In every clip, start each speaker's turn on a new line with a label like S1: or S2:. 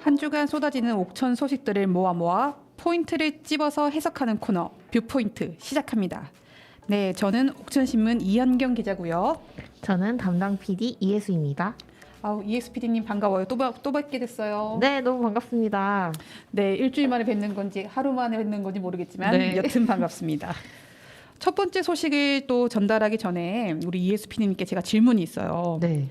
S1: 한 주간 쏟아지는 옥천 소식들을 모아 포인트를 찝어서 해석하는 코너 뷰포인트 시작합니다. 네, 저는 옥천신문 이현경 기자고요.
S2: 저는 담당 PD 이예수입니다.
S1: 아우, ESPD님 반가워요. 또 뵙게 됐어요.
S2: 네, 너무 반갑습니다.
S1: 네, 일주일 만에 뵙는 건지 하루 만에 뵙는 건지 모르겠지만
S2: 네.
S1: 여튼 반갑습니다. 첫 번째 소식을 또 전달하기 전에 우리 ESPD님께 제가 질문이 있어요.
S2: 네.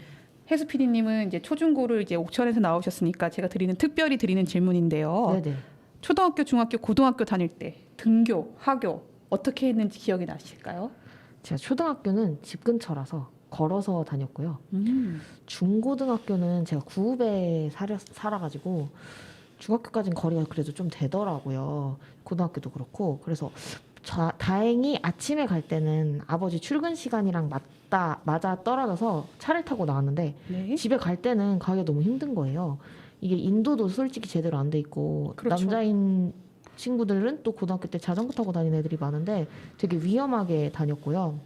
S1: 해수 PD님은 이제 초중고를 이제 옥천에서 나오셨으니까 제가 특별히 드리는 질문인데요.
S2: 네네.
S1: 초등학교, 중학교, 고등학교 다닐 때 등교, 하교 어떻게 했는지 기억이 나실까요?
S2: 제가 초등학교는 집 근처라서 걸어서 다녔고요. 중고등학교는 제가 구읍에 살아가지고 중학교까지는 거리가 그래도 좀 되더라고요. 고등학교도 그렇고. 그래서 다행히 아침에 갈 때는 아버지 출근 시간이랑 맞아 떨어져서 차를 타고 나왔는데
S1: 네.
S2: 집에 갈 때는 가기가 너무 힘든 거예요. 이게 인도도 솔직히 제대로 안 돼 있고
S1: 그렇죠.
S2: 남자인 친구들은 또 고등학교 때 자전거 타고 다니는 애들이 많은데 되게 위험하게 다녔고요.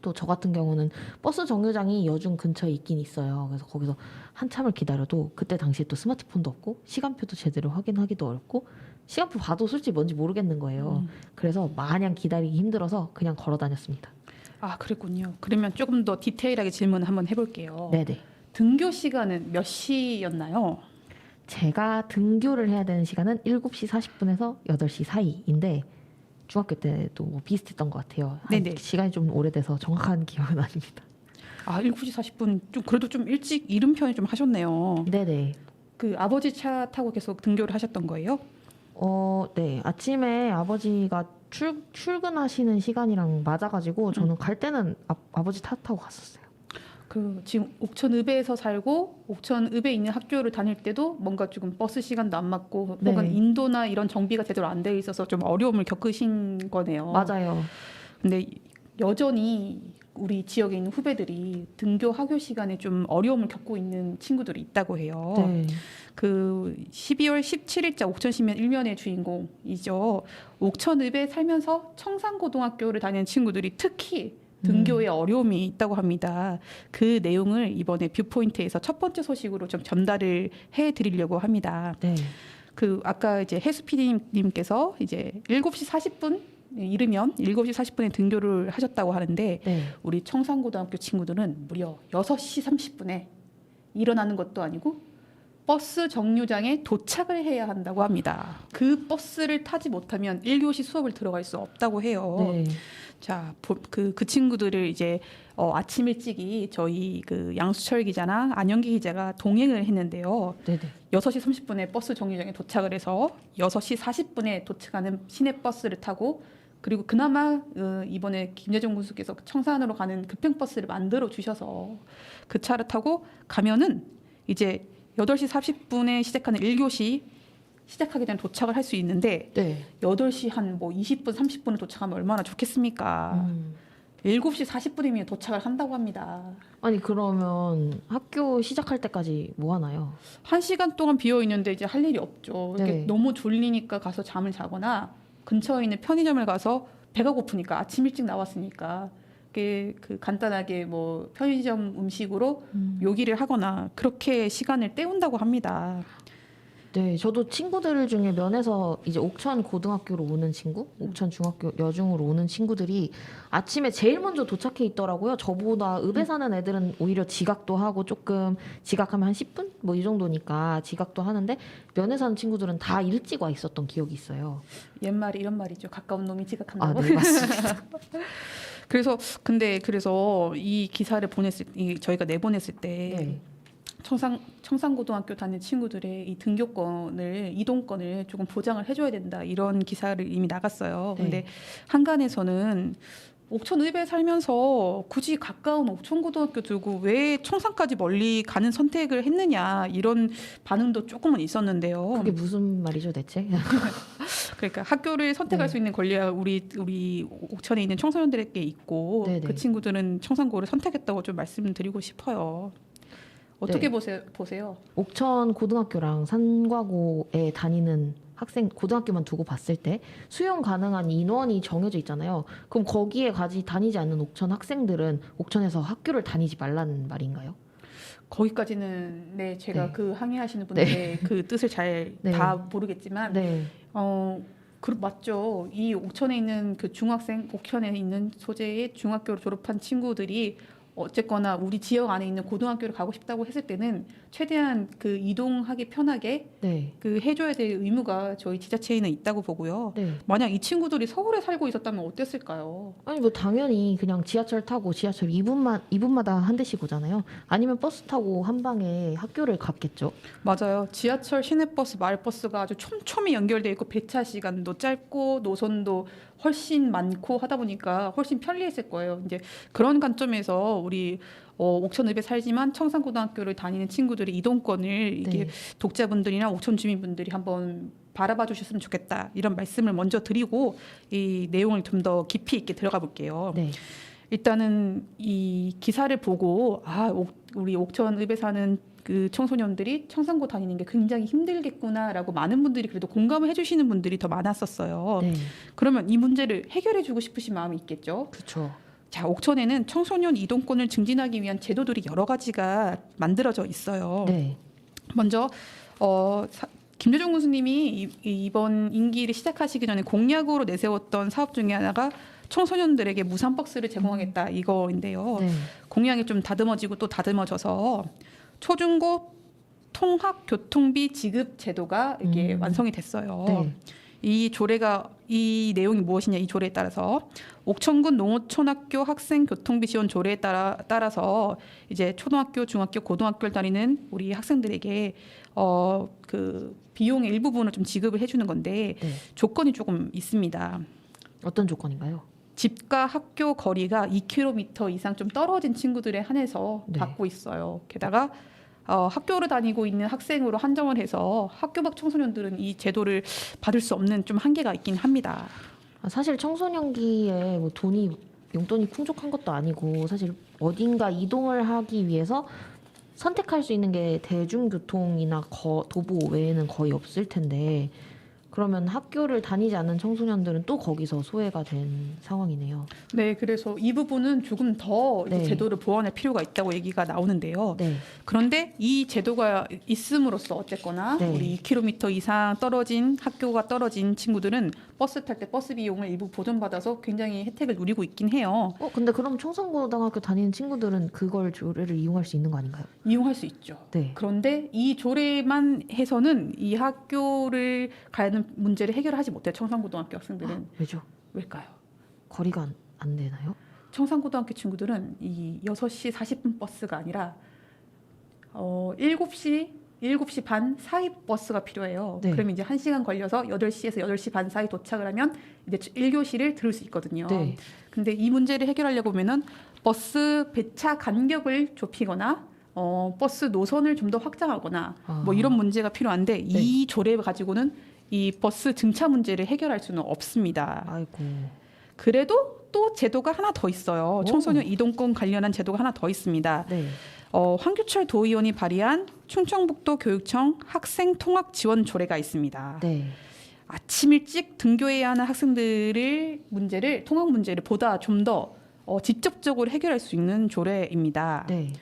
S2: 또 저 같은 경우는 버스 정류장이 여중 근처에 있긴 있어요. 그래서 거기서 한참을 기다려도 그때 당시에 또 스마트폰도 없고 시간표도 제대로 확인하기도 어렵고 시간표 봐도 솔직히 뭔지 모르겠는 거예요. 그래서 마냥 기다리기 힘들어서 그냥 걸어 다녔습니다.
S1: 아, 그랬군요. 그러면 조금 더 디테일하게 질문을 한번 해볼게요.
S2: 네네.
S1: 등교 시간은 몇 시였나요?
S2: 제가 등교를 해야 되는 시간은 7시 40분에서 8시 사이인데 중학교 때도 뭐 비슷했던 것 같아요.
S1: 네네.
S2: 시간이 좀 오래돼서 정확한 기억은 아닙니다.
S1: 아, 7시 40분 좀 그래도 좀 일찍 이른 편이 좀 하셨네요.
S2: 네네.
S1: 그 아버지 차 타고 계속 등교를 하셨던 거예요?
S2: 네. 아침에 아버지가 출근하시는 시간이랑 맞아가지고 저는 갈 때는 아버지 차 타고 갔었어요.
S1: 그 지금 옥천읍에서 살고 옥천읍에 있는 학교를 다닐 때도 뭔가 조금 버스 시간도 안 맞고
S2: 네.
S1: 혹은 인도나 이런 정비가 제대로 안 돼 있어서 좀 어려움을 겪으신 거네요.
S2: 맞아요.
S1: 근데 여전히 우리 지역에 있는 후배들이 등교 하교 시간에 좀 어려움을 겪고 있는 친구들이 있다고 해요.
S2: 네.
S1: 그 12월 17일자 옥천신문 일면의 주인공이죠. 옥천읍에 살면서 청산고등학교를 다니는 친구들이 특히 등교에 어려움이 있다고 합니다. 그 내용을 이번에 뷰포인트에서 첫 번째 소식으로 좀 전달을 해드리려고 합니다.
S2: 네.
S1: 그 아까 이제 해수 PD님께서 이제 7시 40분 이르면 7시 40분에 등교를 하셨다고 하는데
S2: 네.
S1: 우리 청산고등학교 친구들은 무려 6시 30분에 일어나는 것도 아니고 버스 정류장에 도착을 해야 한다고 합니다. 그 버스를 타지 못하면 1교시 수업을 들어갈 수 없다고 해요.
S2: 네.
S1: 자, 그 친구들을 이제 아침 일찍이 저희 그 양수철 기자나 안영기 기자가 동행을 했는데요.
S2: 네네.
S1: 6시 30분에 버스 정류장에 도착을 해서 6시 40분에 도착하는 시내버스를 타고 그리고 그나마 이번에 김여정 군수께서 청산으로 가는 급행버스를 만들어 주셔서 그 차를 타고 가면은 이제 8시 40분에 시작하는 1교시 시작하기 전에 도착을 할 수 있는데
S2: 네.
S1: 8시 한 뭐 20분, 30분에 도착하면 얼마나 좋겠습니까? 7시 40분이면 도착을 한다고 합니다.
S2: 아니 그러면 학교 시작할 때까지 뭐 하나요?
S1: 1시간 동안 비어 있는데 이제 할 일이 없죠. 이렇게
S2: 네.
S1: 너무 졸리니까 가서 잠을 자거나 근처에 있는 편의점을 가서 배가 고프니까 아침 일찍 나왔으니까 그 간단하게 뭐 편의점 음식으로 요기를 하거나 그렇게 시간을 때운다고 합니다.
S2: 네, 저도 친구들 중에 면에서 이제 옥천 고등학교로 오는 친구, 옥천 중학교 여중으로 오는 친구들이 아침에 제일 먼저 도착해 있더라고요. 저보다 읍에 사는 애들은 오히려 지각도 하고 조금 지각하면 한 10분? 뭐 이 정도니까 지각도 하는데 면에 사는 친구들은 다 일찍 와 있었던 기억이 있어요.
S1: 옛말에 이런 말이죠. 가까운 놈이 지각한다고.
S2: 네, 맞습니다.
S1: 그래서 이 기사를 저희가 내보냈을 때
S2: 네.
S1: 청산고등학교 다니는 친구들의 이 등교권을 이동권을 조금 보장을 해줘야 된다 이런 기사를 이미 나갔어요.
S2: 네.
S1: 근데 한간에서는 옥천읍에 살면서 굳이 가까운 옥천고등학교 두고 왜 청산까지 멀리 가는 선택을 했느냐 이런 반응도 조금은 있었는데요.
S2: 그게 무슨 말이죠, 대체?
S1: 그러니까 학교를 선택할
S2: 네.
S1: 수 있는 권리가 우리 옥천에 있는 청소년들에게 있고
S2: 네네.
S1: 그 친구들은 청산고를 선택했다고 좀 말씀드리고 싶어요. 어떻게
S2: 네.
S1: 보세요?
S2: 옥천 고등학교랑 산과고에 다니는 학생 고등학교만 두고 봤을 때 수용 가능한 인원이 정해져 있잖아요. 그럼 거기에 다니지 않는 옥천 학생들은 옥천에서 학교를 다니지 말라는 말인가요?
S1: 거기까지는 네 제가
S2: 네.
S1: 그 항의하시는 분들의 그 뜻을 잘 다
S2: 네.
S1: 모르겠지만
S2: 네.
S1: 맞죠. 이 옥천에 있는 그 중학생, 옥천에 있는 소재의 중학교를 졸업한 친구들이 어쨌거나 우리 지역 안에 있는 고등학교를 가고 싶다고 했을 때는 최대한 그 이동하기 편하게
S2: 네.
S1: 그 해줘야 될 의무가 저희 지자체에는 있다고 보고요.
S2: 네.
S1: 만약 이 친구들이 서울에 살고 있었다면 어땠을까요?
S2: 아니 뭐 당연히 그냥 지하철 타고 지하철 2분마다 한 대씩 오잖아요. 아니면 버스 타고 한 방에 학교를 갔겠죠.
S1: 맞아요. 지하철, 시내버스, 마을버스가 아주 촘촘히 연결돼 있고 배차 시간도 짧고 노선도 훨씬 많고 하다 보니까 훨씬 편리했을 거예요. 이제 그런 관점에서 우리 옥천읍에 살지만 청산고등학교를 다니는 친구들의 이동권을 이게
S2: 네.
S1: 독자분들이나 옥천 주민분들이 한번 바라봐 주셨으면 좋겠다. 이런 말씀을 먼저 드리고 이 내용을 좀 더 깊이 있게 들어가 볼게요.
S2: 네.
S1: 일단은 이 기사를 보고 우리 옥천읍에 사는 그 청소년들이 청산고 다니는 게 굉장히 힘들겠구나라고 많은 분들이 그래도 공감을 해주시는 분들이 더 많았었어요.
S2: 네.
S1: 그러면 이 문제를 해결해주고 싶으신 마음이 있겠죠.
S2: 그렇죠.
S1: 자, 옥천에는 청소년 이동권을 증진하기 위한 제도들이 여러 가지가 만들어져 있어요.
S2: 네.
S1: 먼저 김대중 군수님이 이번 임기를 시작하시기 전에 공약으로 내세웠던 사업 중에 하나가 청소년들에게 무상 버스를 제공하겠다 이거인데요.
S2: 네.
S1: 공약이 좀 다듬어지고 또 다듬어져서 초중고 통학 교통비 지급 제도가 이게 완성이 됐어요.
S2: 네.
S1: 이 내용이 무엇이냐 이 조례에 따라서 옥천군 농어촌학교 학생 교통비 지원 조례에 따라서 이제 초등학교, 중학교, 고등학교를 다니는 우리 학생들에게 그 비용의 일부분을 좀 지급을 해주는 건데
S2: 네.
S1: 조건이 조금 있습니다.
S2: 어떤 조건인가요?
S1: 집과 학교 거리가 2km 이상 좀 떨어진 친구들에 한해서
S2: 네.
S1: 받고 있어요. 게다가 학교를 다니고 있는 학생으로 한정을 해서 학교 밖 청소년들은 이 제도를 받을 수 없는 좀 한계가 있긴 합니다.
S2: 사실 청소년기에 뭐 용돈이 풍족한 것도 아니고 사실 어딘가 이동을 하기 위해서 선택할 수 있는 게 대중교통이나 도보 외에는 거의 없을 텐데 그러면 학교를 다니지 않는 청소년들은 또 거기서 소외가 된 상황이네요.
S1: 네, 그래서 이 부분은 조금 더 이제
S2: 네.
S1: 제도를 보완할 필요가 있다고 얘기가 나오는데요.
S2: 네.
S1: 그런데 이 제도가 있음으로써 어쨌거나
S2: 네.
S1: 우리 2km 이상 학교가 떨어진 친구들은 버스 탈 때 버스 비용을 일부 보전받아서 굉장히 혜택을 누리고 있긴 해요.
S2: 근데 그럼 청산고등학교 다니는 친구들은 그걸 조례를 이용할 수 있는 거 아닌가요?
S1: 이용할 수 있죠.
S2: 네.
S1: 그런데 이 조례만 해서는 이 학교를 가는 문제를 해결하지 못해요. 청산고등학교 학생들은.
S2: 왜죠?
S1: 왜일까요?
S2: 거리가 안 되나요?
S1: 청산고등학교 친구들은 이 6시 40분 버스가 아니라 7시 반 사이 버스가 필요해요.
S2: 네.
S1: 그러면 이제 1시간 걸려서 8시에서 8시 반 사이 도착을 하면 이제 1교시를 들을 수 있거든요.
S2: 네.
S1: 근데 이 문제를 해결하려고 하면은 버스 배차 간격을 좁히거나 버스 노선을 좀 더 확장하거나 뭐 이런 문제가 필요한데 이 조례 가지고는 이 버스 증차 문제를 해결할 수는 없습니다.
S2: 아이고.
S1: 그래도 또 제도가 하나 더 있어요. 청소년 이동권 관련한 제도가 하나 더 있습니다.
S2: 네.
S1: 황교철 도의원이 발의한 충청북도 교육청 학생 통학 지원 조례가 있습니다.
S2: 네.
S1: 아침 일찍 등교해야 하는 학생들의 통학 문제를 보다 좀 더 직접적으로 해결할 수 있는 조례입니다.
S2: 네.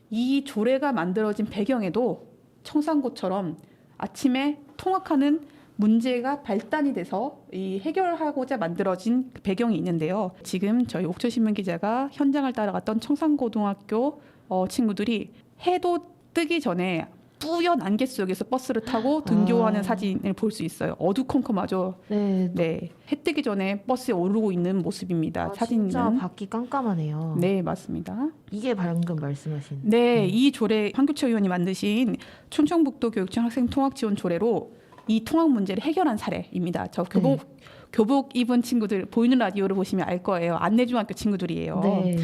S1: 이 조례가 만들어진 배경에도 청산고처럼 아침에 통학하는 문제가 발단이 돼서 이 해결하고자 만들어진 그 배경이 있는데요. 지금 저희 옥천신문 기자가 현장을 따라갔던 청산고등학교 친구들이 해도 뜨기 전에 뿌연 안개 속에서 버스를 타고 등교하는 사진을 볼 수 있어요. 어두컴컴하죠.
S2: 네.
S1: 네, 해 뜨기 전에 버스에 오르고 있는 모습입니다. 사진은.
S2: 진짜 밖이 깜깜하네요.
S1: 네, 맞습니다.
S2: 이게 방금 말씀하신.
S1: 네, 이 조례 황교철 의원이 만드신 충청북도 교육청 학생 통학 지원 조례로 이 통학 문제를 해결한 사례입니다. 저 교복 입은 친구들 보이는 라디오를 보시면 알 거예요. 안내중학교 친구들이에요.
S2: 네.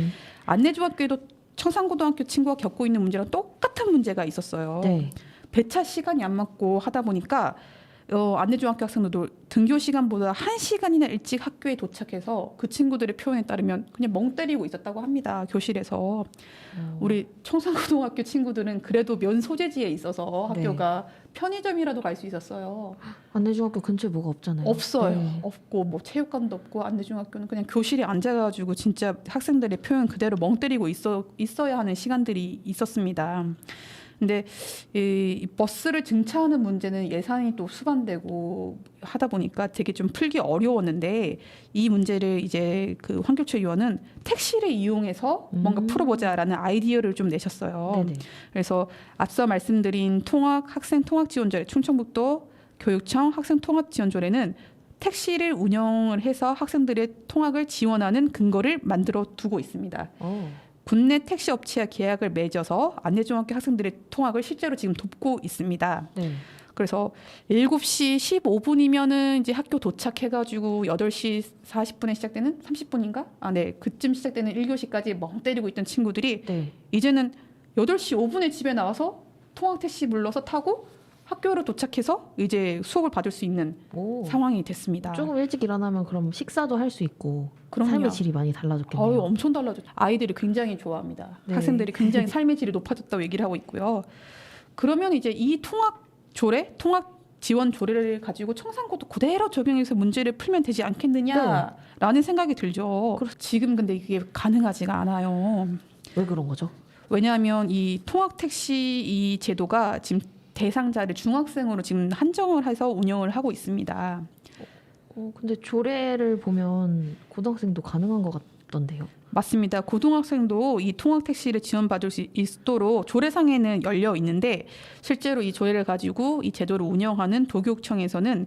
S1: 안내중학교에도 청산고등학교 친구가 겪고 있는 문제랑 똑같은 문제가 있었어요.
S2: 네.
S1: 배차 시간이 안 맞고 하다 보니까 안내중학교 학생들도 등교 시간보다 1시간이나 일찍 학교에 도착해서 그 친구들의 표현에 따르면 그냥 멍 때리고 있었다고 합니다. 교실에서. 우리 청산고등학교 친구들은 그래도 면 소재지에 있어서
S2: 네.
S1: 학교가 편의점이라도 갈 수 있었어요.
S2: 안내중학교 근처에 뭐가 없잖아요.
S1: 없어요.
S2: 네.
S1: 없고 뭐 체육관도 없고 안내중학교는 그냥 교실에 앉아가지고 진짜 학생들의 표현 그대로 멍 때리고 있어야 하는 시간들이 있었습니다. 근데 이 버스를 증차하는 문제는 예산이 또 수반되고 하다 보니까 되게 좀 풀기 어려웠는데 이 문제를 이제 그 황교철 의원은 택시를 이용해서 뭔가 풀어보자라는 아이디어를 좀 내셨어요.
S2: 네네.
S1: 그래서 앞서 말씀드린 학생 통학 지원조례 충청북도 교육청 학생 통학 지원조례는 택시를 운영을 해서 학생들의 통학을 지원하는 근거를 만들어 두고 있습니다. 국내 택시 업체와 계약을 맺어서 안내중학교 학생들의 통학을 실제로 지금 돕고 있습니다.
S2: 네.
S1: 그래서 7시 15분이면은 이제 학교 도착해가지고 8시 40분에 시작되는 30분인가? 네. 그쯤 시작되는 1교시까지 멍 때리고 있던 친구들이
S2: 네.
S1: 이제는 8시 5분에 집에 나와서 통학 택시 불러서 타고 학교로 도착해서 이제 수업을 받을 수 있는 상황이 됐습니다.
S2: 조금 일찍 일어나면 그럼 식사도 할 수 있고
S1: 그럼요.
S2: 삶의 질이 많이 달라졌겠네요.
S1: 엄청 달라졌죠. 아이들이 굉장히 좋아합니다.
S2: 네.
S1: 학생들이 굉장히 삶의 질이 높아졌다고 얘기를 하고 있고요. 그러면 이제 이 통학 지원 조례를 가지고 청산고도 그대로 적용해서 문제를 풀면 되지 않겠느냐라는 생각이 들죠. 지금 근데 이게 가능하지가 않아요.
S2: 왜 그런 거죠?
S1: 왜냐하면 이 통학 택시 이 제도가 지금 대상자를 중학생으로 지금 한정을 해서 운영을 하고 있습니다.
S2: 근데 조례를 보면 고등학생도 가능한 것 같던데요.
S1: 맞습니다. 고등학생도 이 통학 택시를 지원받을 수 있도록 조례상에는 열려 있는데 실제로 이 조례를 가지고 이 제도를 운영하는 도교육청에서는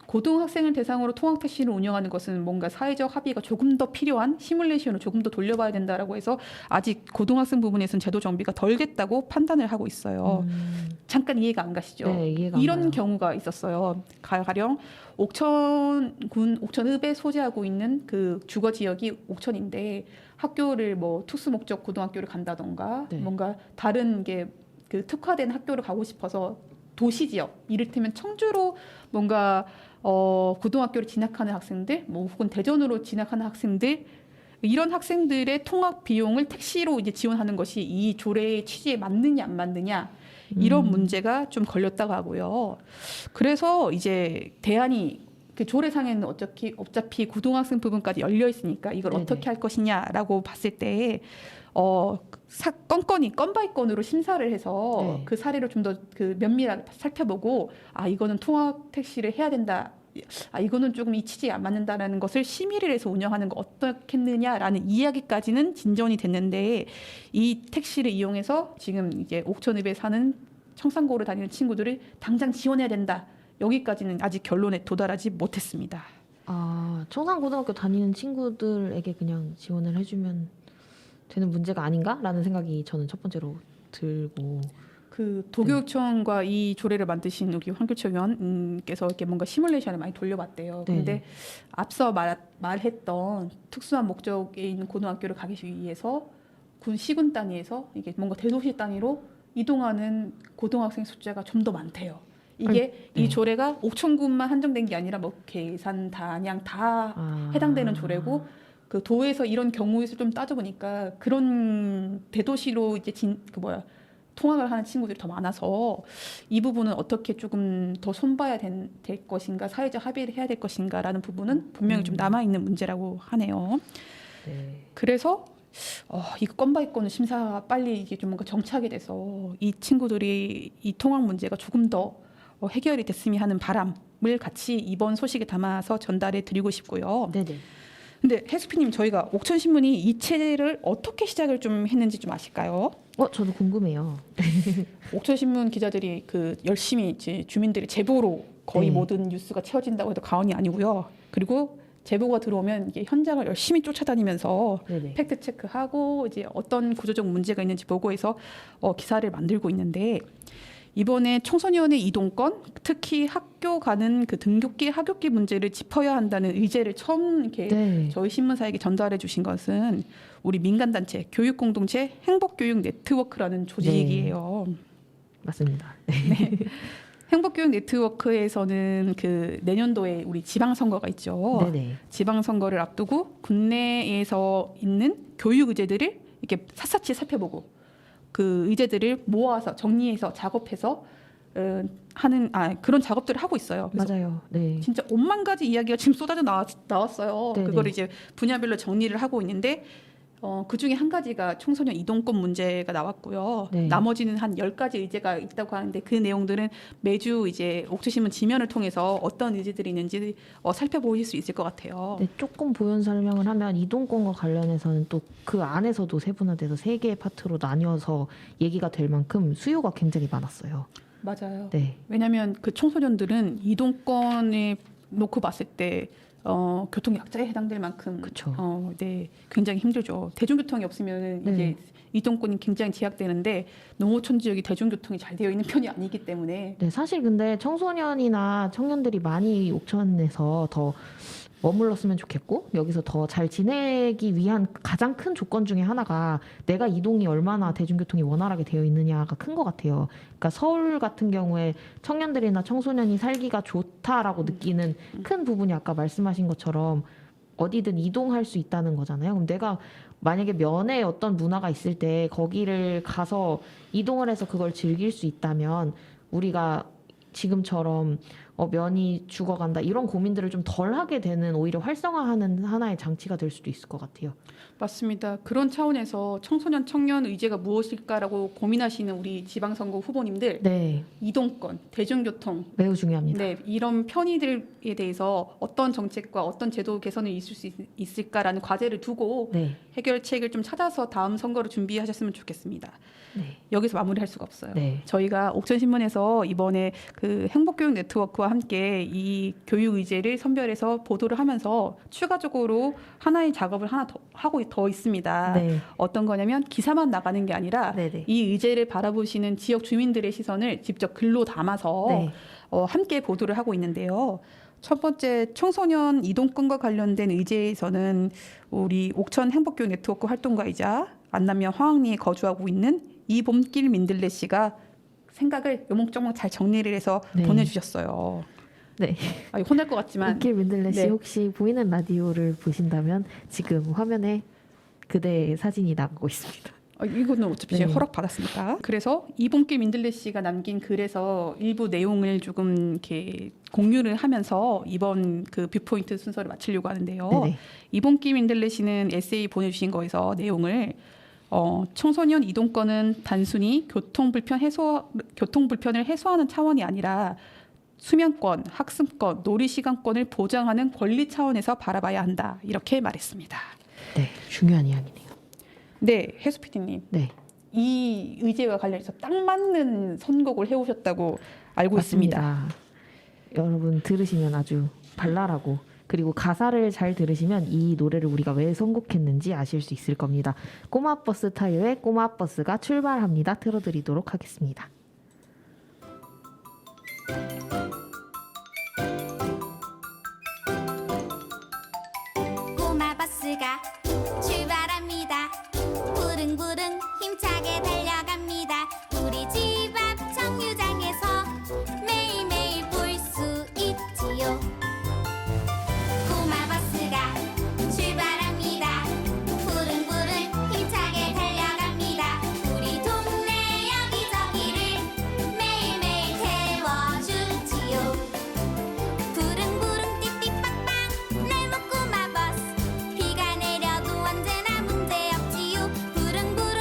S1: 고등학생을 대상으로 통학 택시를 운영하는 것은 뭔가 사회적 합의가 조금 더 필요한 시뮬레이션을 조금 더 돌려봐야 된다라고 해서 아직 고등학생 부분에서는 제도 정비가 덜 됐다고 판단을 하고 있어요. 잠깐 이해가 안 가시죠?
S2: 네, 이해가 안
S1: 이런
S2: 가요.
S1: 경우가 있었어요. 가령 옥천군 옥천읍에 소재하고 있는 그 주거 지역이 옥천인데 학교를 뭐 특수 목적 고등학교를 간다던가
S2: 네.
S1: 뭔가 다른 게 그 특화된 학교를 가고 싶어서 도시 지역 이를테면 청주로 뭔가 고등학교를 진학하는 학생들, 뭐 혹은 대전으로 진학하는 학생들 이런 학생들의 통학 비용을 택시로 이제 지원하는 것이 이 조례의 취지에 맞느냐 안 맞느냐 이런 문제가 좀 걸렸다고 하고요. 그래서 이제 대안이 그 조례상에는 어차피 고등학생 부분까지 열려 있으니까 이걸
S2: 네네.
S1: 어떻게 할 것이냐라고 봤을 때 건건이 건 바이 건으로 심사를 해서
S2: 네.
S1: 그 사례를 좀 더 그 면밀하게 살펴보고 이거는 통학 택시를 해야 된다. 이거는 조금 이 취지에 안 맞는다라는 것을 심의를 해서 운영하는 거 어떻겠느냐라는 이야기까지는 진전이 됐는데 이 택시를 이용해서 지금 이제 옥천읍에 사는 청산고를 다니는 친구들을 당장 지원해야 된다. 여기까지는 아직 결론에 도달하지 못했습니다.
S2: 청산고등학교 다니는 친구들에게 그냥 지원을 해주면 되는 문제가 아닌가라는 생각이 저는 첫 번째로 들고.
S1: 그 도교육청과 이 조례를 만드신 여기 황교철 의원께서 이렇게 뭔가 시뮬레이션을 많이 돌려봤대요.
S2: 네.
S1: 근데 앞서 말했던 특수한 목적에 있는 고등학교를 가기 위해서 시군 단위에서 이게 뭔가 대도시 단위로 이동하는 고등학생 숫자가 좀 더 많대요. 이게
S2: 네.
S1: 이 조례가 옥천군만 한정된 게 아니라 뭐 계산, 단양 다 해당되는 조례고 그 도에서 이런 경우를 좀 따져보니까 그런 대도시로 이제 통학을 하는 친구들이 더 많아서 이 부분은 어떻게 조금 더 손봐야 될 것인가 사회적 합의를 해야 될 것인가라는 부분은 분명히 좀 남아있는 문제라고 하네요.
S2: 네.
S1: 그래서 이거 건바이 건을 심사 빨리 이게 좀 뭔가 정착이 돼서 이 친구들이 이 통학 문제가 조금 더 해결이 됐으면 하는 바람을 같이 이번 소식에 담아서 전달해 드리고 싶고요.
S2: 네네.
S1: 근데 해수피님 저희가 옥천신문이 이 체제를 어떻게 시작을 좀 했는지 좀 아실까요?
S2: 저도 궁금해요.
S1: 옥천신문 기자들이 그 열심히 이제 주민들의 제보로 거의
S2: 네.
S1: 모든 뉴스가 채워진다고 해도 과언이 아니고요. 그리고 제보가 들어오면 이게 현장을 열심히 쫓아다니면서
S2: 네네.
S1: 팩트 체크하고 이제 어떤 구조적 문제가 있는지 보고해서 기사를 만들고 있는데 이번에 청소년의 이동권, 특히 학교 가는 그 등굣길, 하굣길 문제를 짚어야 한다는 의제를 처음 이렇게
S2: 네.
S1: 저희 신문사에게 전달해 주신 것은 우리 민간단체 교육공동체 행복교육 네트워크라는 조직이에요.
S2: 맞습니다.
S1: 네. 행복교육 네트워크에서는 그 내년도에 우리 지방선거가 있죠.
S2: 네네.
S1: 지방선거를 앞두고 국내에서 있는 교육 의제들을 이렇게 샅샅이 살펴보고 그 의제들을 모아서 정리해서 작업해서 하는 그런 작업들을 하고 있어요. 그래서
S2: 맞아요. 네.
S1: 진짜 5만 가지 이야기가 지금 쏟아져 나왔어요.
S2: 네네.
S1: 그거를 이제 분야별로 정리를 하고 있는데 그 중에 한 가지가 청소년 이동권 문제가 나왔고요.
S2: 네.
S1: 나머지는 한 10가지 의제가 있다고 하는데 그 내용들은 매주 이제 옥수신문 지면을 통해서 어떤 의제들이 있는지 살펴보실 수 있을 것 같아요.
S2: 네, 조금 부연 설명을 하면 이동권과 관련해서는 또 그 안에서도 세분화돼서 3개의 파트로 나뉘어서 얘기가 될 만큼 수요가 굉장히 많았어요.
S1: 맞아요.
S2: 네.
S1: 왜냐하면 그 청소년들은 이동권에 놓고 봤을 때 교통 약자에 해당될 만큼
S2: 그쵸.
S1: 네, 굉장히 힘들죠. 대중교통이 없으면
S2: 네.
S1: 이제 이동권이 굉장히 제약되는데 농어촌 지역이 대중교통이 잘 되어 있는 편이 아니기 때문에
S2: 네, 사실 근데 청소년이나 청년들이 많이 옥천에서 더 머물렀으면 좋겠고 여기서 더 잘 지내기 위한 가장 큰 조건 중에 하나가 내가 이동이 얼마나 대중교통이 원활하게 되어 있느냐가 큰 것 같아요. 그러니까 서울 같은 경우에 청년들이나 청소년이 살기가 좋다라고 느끼는 큰 부분이 아까 말씀하신 것처럼 어디든 이동할 수 있다는 거잖아요. 그럼 내가 만약에 면에 어떤 문화가 있을 때 거기를 가서 이동을 해서 그걸 즐길 수 있다면 우리가 지금처럼 면이 죽어간다 이런 고민들을 좀 덜 하게 되는 오히려 활성화하는 하나의 장치가 될 수도 있을 것 같아요.
S1: 맞습니다. 그런 차원에서 청소년 청년 의제가 무엇일까라고 고민하시는 우리 지방선거 후보님들
S2: 네,
S1: 이동권, 대중교통
S2: 매우 중요합니다.
S1: 네, 이런 편의들에 대해서 어떤 정책과 어떤 제도 개선이 있을 수 있을까라는 과제를 두고
S2: 네,
S1: 해결책을 좀 찾아서 다음 선거를 준비하셨으면 좋겠습니다.
S2: 네,
S1: 여기서 마무리할 수가 없어요.
S2: 네,
S1: 저희가 옥천신문에서 이번에 그 행복교육 네트워크와 함께 이 교육 의제를 선별해서 보도를 하면서 추가적으로 하나의 작업을 하나 더 하고 더 있습니다.
S2: 네,
S1: 어떤 거냐면 기사만 나가는 게 아니라
S2: 네, 네.
S1: 이 의제를 바라보시는 지역 주민들의 시선을 직접 글로 담아서
S2: 네.
S1: 함께 보도를 하고 있는데요. 첫 번째 청소년 이동권과 관련된 의제에서는 우리 옥천 행복교육 네트워크 활동가이자 안남면 화학리에 거주하고 있는 이봄길 민들레 씨가 생각을 요목조목 잘 정리를 해서
S2: 네.
S1: 보내주셨어요.
S2: 네.
S1: 혼날 것 같지만
S2: 이길 민들레 씨
S1: 네.
S2: 혹시 보이는 라디오를 보신다면 지금 화면에 그대의 사진이 나가고 있습니다.
S1: 이거는 어차피
S2: 네.
S1: 제가 허락 받았으니까. 그래서 이봄길 민들레 씨가 남긴 글에서 일부 내용을 조금 이렇게 공유를 하면서 이번 그 뷰포인트 순서를 마치려고 하는데요.
S2: 네네.
S1: 이봄길 민들레 씨는 에세이 보내주신 거에서 내용을 청소년 이동권은 단순히 교통 불편을 해소하는 차원이 아니라 수면권, 학습권, 놀이 시간권을 보장하는 권리 차원에서 바라봐야 한다. 이렇게 말했습니다.
S2: 네, 중요한 이야기네요.
S1: 네, 해수 PD님.
S2: 네,
S1: 이 의제와 관련해서 딱 맞는 선곡을 해오셨다고 알고 있습니다.
S2: 맞습니다. 여러분 들으시면 아주 발랄하고 그리고 가사를 잘 들으시면 이 노래를 우리가 왜 선곡했는지 아실 수 있을 겁니다. 꼬마버스 타요의 꼬마버스가 출발합니다. 틀어드리도록 하겠습니다.
S3: 꼬마버스가 출발합니다. 부릉부릉 힘차게 달려갑니다. 우리 집 앞 정류장에서 매일매일 볼 수 있지요. 꼬마버스가 출발합니다. 부릉부릉 힘차게 달려갑니다. 우리 동네 여기저기를 매일매일 태워주지요. 부릉부릉 띠띠빵빵 날먹 꼬마버스 비가 내려도 언제나 문제없지요. 부릉부릉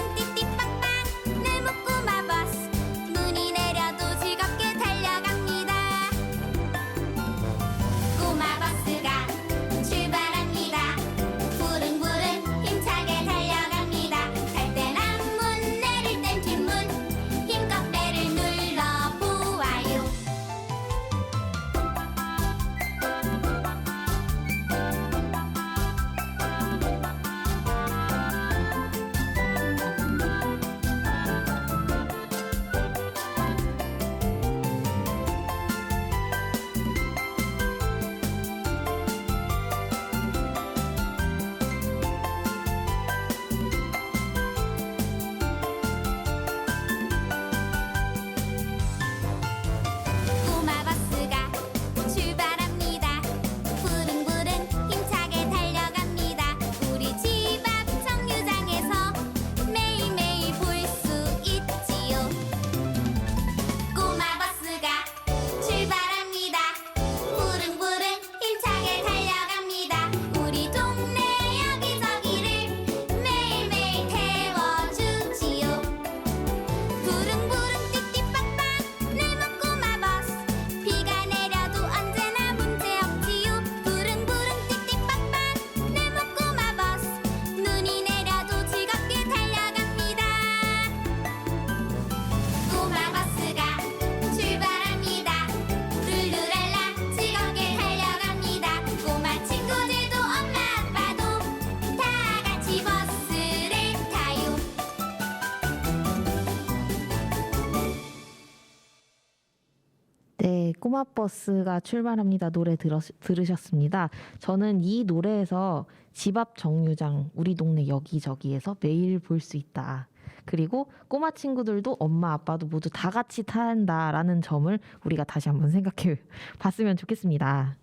S2: 네, 꼬마버스가 출발합니다. 노래 들으셨습니다. 저는 이 노래에서 집 앞 정류장, 우리 동네 여기저기에서 매일 볼 수 있다. 그리고 꼬마 친구들도 엄마 아빠도 모두 다 같이 탄다라는 점을 우리가 다시 한번 생각해 봤으면 좋겠습니다.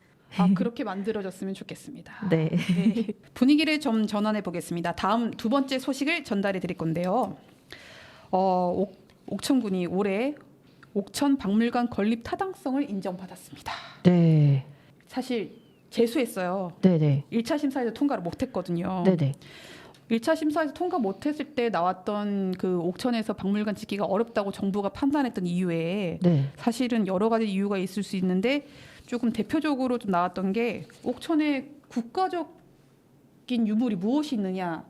S1: 그렇게 만들어졌으면 좋겠습니다.
S2: 네.
S1: 네. 분위기를 좀 전환해 보겠습니다. 다음 두 번째 소식을 전달해 드릴 건데요. 옥천군이 올해 옥천 박물관 건립 타당성을 인정받았습니다.
S2: 네.
S1: 사실 재수했어요.
S2: 네네.
S1: 1차 심사에서 통과를 못했거든요.
S2: 네네.
S1: 1차 심사에서 통과 못했을 때 나왔던 그 옥천에서 박물관 짓기가 어렵다고 정부가 판단했던 이유에
S2: 네.
S1: 사실은 여러 가지 이유가 있을 수 있는데 조금 대표적으로 좀 나왔던 게 옥천에 국가적인 유물이 무엇이 있느냐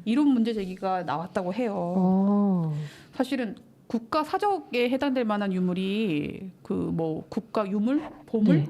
S1: 이런 문제 제기가 나왔다고 해요. 사실은 국가 사적에 해당될 만한 유물이 그 뭐 국가 유물, 보물,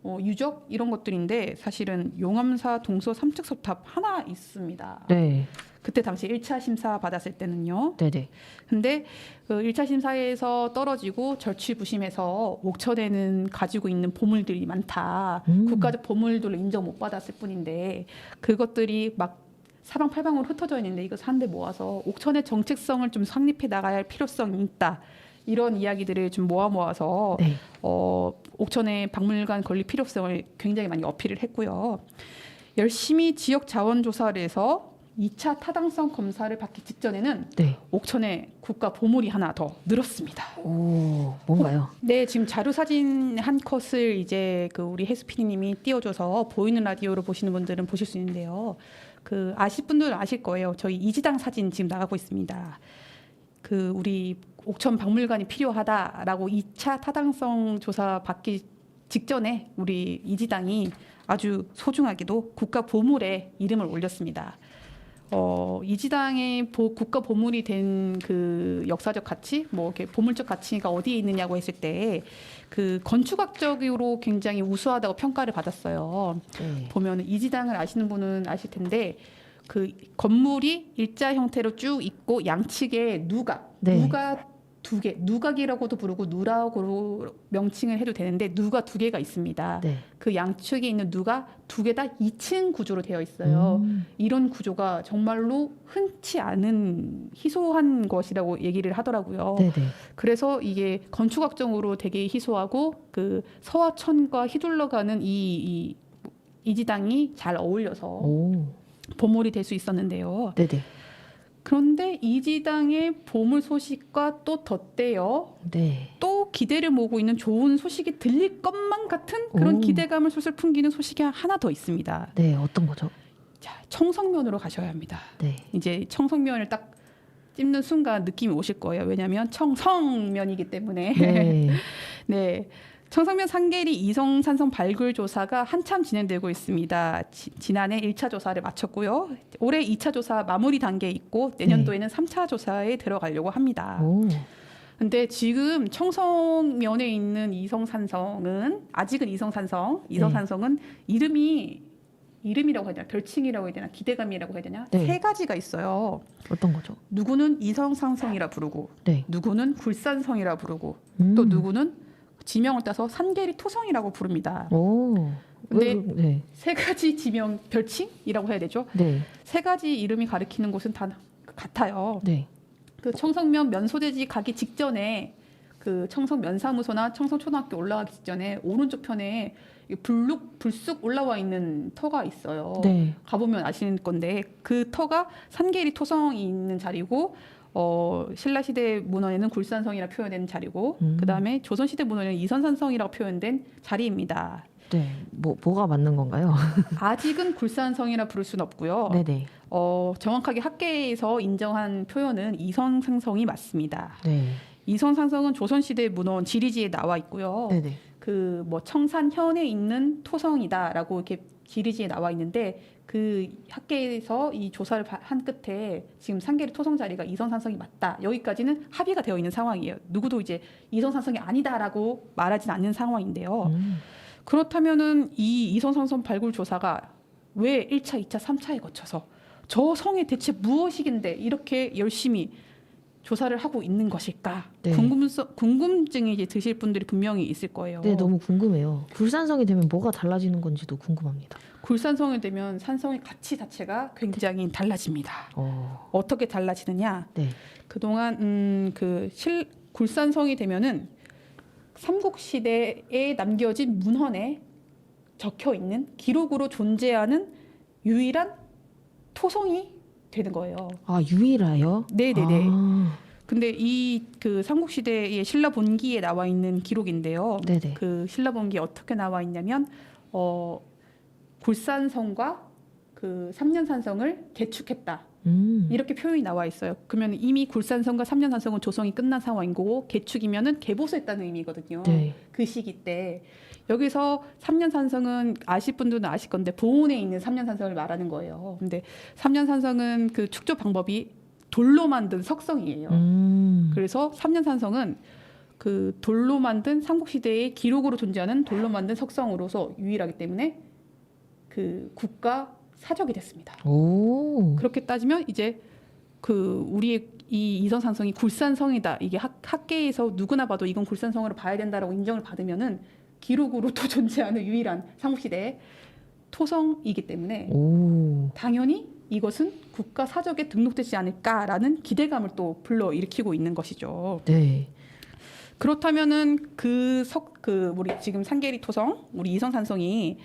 S2: 네.
S1: 유적 이런 것들인데 사실은 용암사 동서 삼척석탑 하나 있습니다.
S2: 네.
S1: 그때 당시 1차 심사 받았을 때는요.
S2: 네네.
S1: 근데 그 1차 심사에서 떨어지고 절취부심해서 옥천에는 가지고 있는 보물들이 많다. 국가적 보물들을 인정 못 받았을 뿐인데 그것들이 막 사방팔방으로 흩어져 있는데 이것을 한데 모아서 옥천의 정체성을 좀 확립해 나가야 할 필요성이 있다. 이런 이야기들을 좀 모아서
S2: 네.
S1: 옥천의 박물관 건립 필요성을 굉장히 많이 어필을 했고요. 열심히 지역 자원 조사를 해서 2차 타당성 검사를 받기 직전에는
S2: 네.
S1: 옥천에 국가 보물이 하나 더 늘었습니다.
S2: 오, 뭔가요?
S1: 네, 지금 자료 사진 한 컷을 이제 그 우리 혜수 PD님이 띄워줘서 보이는 라디오로 보시는 분들은 보실 수 있는데요. 그 아실 분들은 아실 거예요. 저희 이지당 사진 지금 나가고 있습니다. 그 우리 옥천 박물관이 필요하다라고 2차 타당성 조사 받기 직전에 우리 이지당이 아주 소중하게도 국가 보물에 이름을 올렸습니다. 이지당의 국가 보물이 된 그 역사적 가치, 뭐 이렇게 보물적 가치가 어디에 있느냐고 했을 때 그 건축학적으로 굉장히 우수하다고 평가를 받았어요.
S2: 네.
S1: 보면 이지당을 아시는 분은 아실 텐데 그 건물이 일자 형태로 쭉 있고 양측에 누각,
S2: 네.
S1: 누가 두 개, 누각이라고도 부르고 누라고 명칭을 해도 되는데 누가 두 개가 있습니다.
S2: 네.
S1: 그 양측에 있는 누가 두 개 다 2층 구조로 되어 있어요. 이런 구조가 정말로 흔치 않은 희소한 것이라고 얘기를 하더라고요.
S2: 네네.
S1: 그래서 이게 건축학적으로 되게 희소하고 그 서화천과 휘둘러가는 이 이지당이 잘 어울려서
S2: 오.
S1: 보물이 될 수 있었는데요.
S2: 네네.
S1: 그런데 이지당의 보물 소식과 또 덧대어
S2: 네.
S1: 또 기대를 모으고 있는 좋은 소식이 들릴 것만 같은 그런
S2: 오.
S1: 기대감을 솔솔 풍기는 소식이 하나 더 있습니다.
S2: 네, 어떤 거죠?
S1: 자, 청성면으로 가셔야 합니다.
S2: 네.
S1: 이제 청성면을 딱 찝는 순간 느낌이 오실 거예요. 왜냐하면 청성면이기 때문에.
S2: 네.
S1: 네. 청성면 상계리 이성산성 발굴 조사가 한참 진행되고 있습니다. 지난해 1차 조사를 마쳤고요. 올해 2차 조사 마무리 단계에 있고 내년도에는 3차 조사에 들어가려고 합니다.
S2: 오.
S1: 근데 지금 청성면에 있는 이성산성은 아직은 이성산성은 이름이라고 해야 되나, 별칭이라고 해야 되나, 기대감이라고 해야 되나,
S2: 네.
S1: 세 가지가 있어요.
S2: 어떤 거죠?
S1: 누구는 이성산성이라 부르고,
S2: 네.
S1: 누구는 굴산성이라 부르고, 또 누구는 지명을 따서 산계리 토성이라고 부릅니다.
S2: 오.
S1: 근데
S2: 네.
S1: 세 가지 지명, 별칭이라고 해야 되죠.
S2: 네.
S1: 세 가지 이름이 가리키는 곳은 다 같아요.
S2: 네.
S1: 그 청성면 면소재지 가기 직전에 그 청성 면사무소나 청성초등학교 올라가기 직전에 오른쪽 편에 불쑥 올라와 있는 터가 있어요.
S2: 네.
S1: 가보면 아시는 건데 그 터가 산계리 토성이 있는 자리고 신라시대 문헌에는 굴산성이라 표현된 자리고 그다음에 조선시대 문헌에는 이선산성이라고 표현된 자리입니다.
S2: 네. 뭐가 맞는 건가요?
S1: 아직은 굴산성이라 부를 수는 없고요.
S2: 네네.
S1: 정확하게 학계에서 인정한 표현은 이선산성이 맞습니다.
S2: 네.
S1: 이선산성은 조선시대 문헌 지리지에 나와 있고요.
S2: 네네.
S1: 그 뭐 청산현에 있는 토성이다라고 이렇게 지리지에 나와 있는데 그 학계에서 이 조사를 한 끝에 지금 산계리 토성 자리가 이선산성이 맞다. 여기까지는 합의가 되어 있는 상황이에요. 누구도 이제 이선산성이 아니다라고 말하진 않는 상황인데요. 그렇다면은 이 이선산성 발굴 조사가 왜 1차, 2차, 3차에 거쳐서 저 성에 대체 무엇이긴데 이렇게 열심히 조사를 하고 있는 것일까?
S2: 네.
S1: 궁금증이 이제 드실 분들이 분명히 있을 거예요.
S2: 네, 너무 궁금해요. 굴산성이 되면 뭐가 달라지는 건지도 궁금합니다.
S1: 굴산성이 되면 산성의 가치 자체가 굉장히 달라집니다. 어떻게 달라지느냐?
S2: 네.
S1: 그동안 굴산성이 되면은 삼국시대에 남겨진 문헌에 적혀 있는 기록으로 존재하는 유일한 토성이 되는 거예요.
S2: 아, 유일하여?
S1: 네네네.
S2: 아,
S1: 근데 이 그 삼국시대의 신라본기에 나와 있는 기록인데요.
S2: 네네.
S1: 그 신라본기에 어떻게 나와 있냐면 굴산성과 그 삼년산성을 개축했다. 이렇게 표현이 나와 있어요. 그러면 이미 굴산성과 삼년산성은 조성이 끝난 상황인 거고 개축이면은 개보수했다는 의미거든요.
S2: 네.
S1: 그 시기 때 여기서 삼년산성은 아실 분들은 아실 건데 보온에 있는 삼년산성을 말하는 거예요. 근데 삼년산성은 그 축조 방법이 돌로 만든 석성이에요. 그래서 삼년산성은 그 돌로 만든 삼국시대의 기록으로 존재하는 돌로 만든 석성으로서 유일하기 때문에 그 국가 사적이 됐습니다.
S2: 오.
S1: 그렇게 따지면 이제 그 우리의 이 이성산성이 굴산성이다. 이게 학계에서 누구나 봐도 이건 굴산성으로 봐야 된다라고 인정을 받으면은 기록으로 또 존재하는 유일한 삼국시대의 토성이기 때문에
S2: 오.
S1: 당연히 이것은 국가 사적에 등록되지 않을까라는 기대감을 또 불러일으키고 있는 것이죠.
S2: 네.
S1: 그렇다면은 우리 지금 상계리 토성, 우리 이성산성이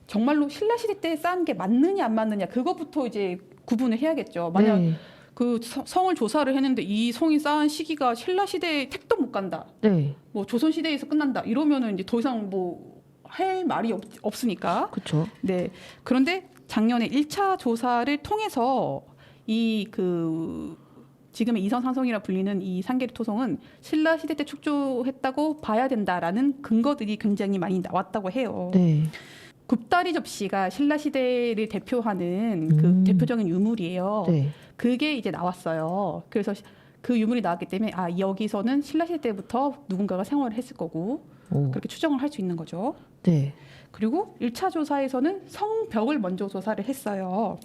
S1: 정말로 신라시대 때 쌓은 게 맞느냐 안 맞느냐 그것부터 이제 구분을 해야겠죠. 만약
S2: 네.
S1: 그 성을 조사를 했는데 이 성이 쌓은 시기가 신라시대에 택도 못 간다.
S2: 네.
S1: 뭐 조선시대에서 끝난다. 이러면은 이제 더 이상 뭐 할 말이 없으니까.
S2: 그렇죠.
S1: 네. 그런데 작년에 1차 조사를 통해서 지금의 이성산성이라 불리는 이 상계리 토성은 신라시대 때 축조했다고 봐야 된다라는 근거들이 굉장히 많이 나왔다고 해요.
S2: 네.
S1: 굽다리 접시가 신라시대를 대표하는 그 대표적인 유물이에요.
S2: 네.
S1: 그게 이제 나왔어요. 그래서 그 유물이 나왔기 때문에 여기서는 신라시대 때부터 누군가가 생활을 했을 거고
S2: 오.
S1: 그렇게 추정을 할 수 있는 거죠.
S2: 네.
S1: 그리고 1차 조사에서는 성벽을 먼저 조사를 했어요.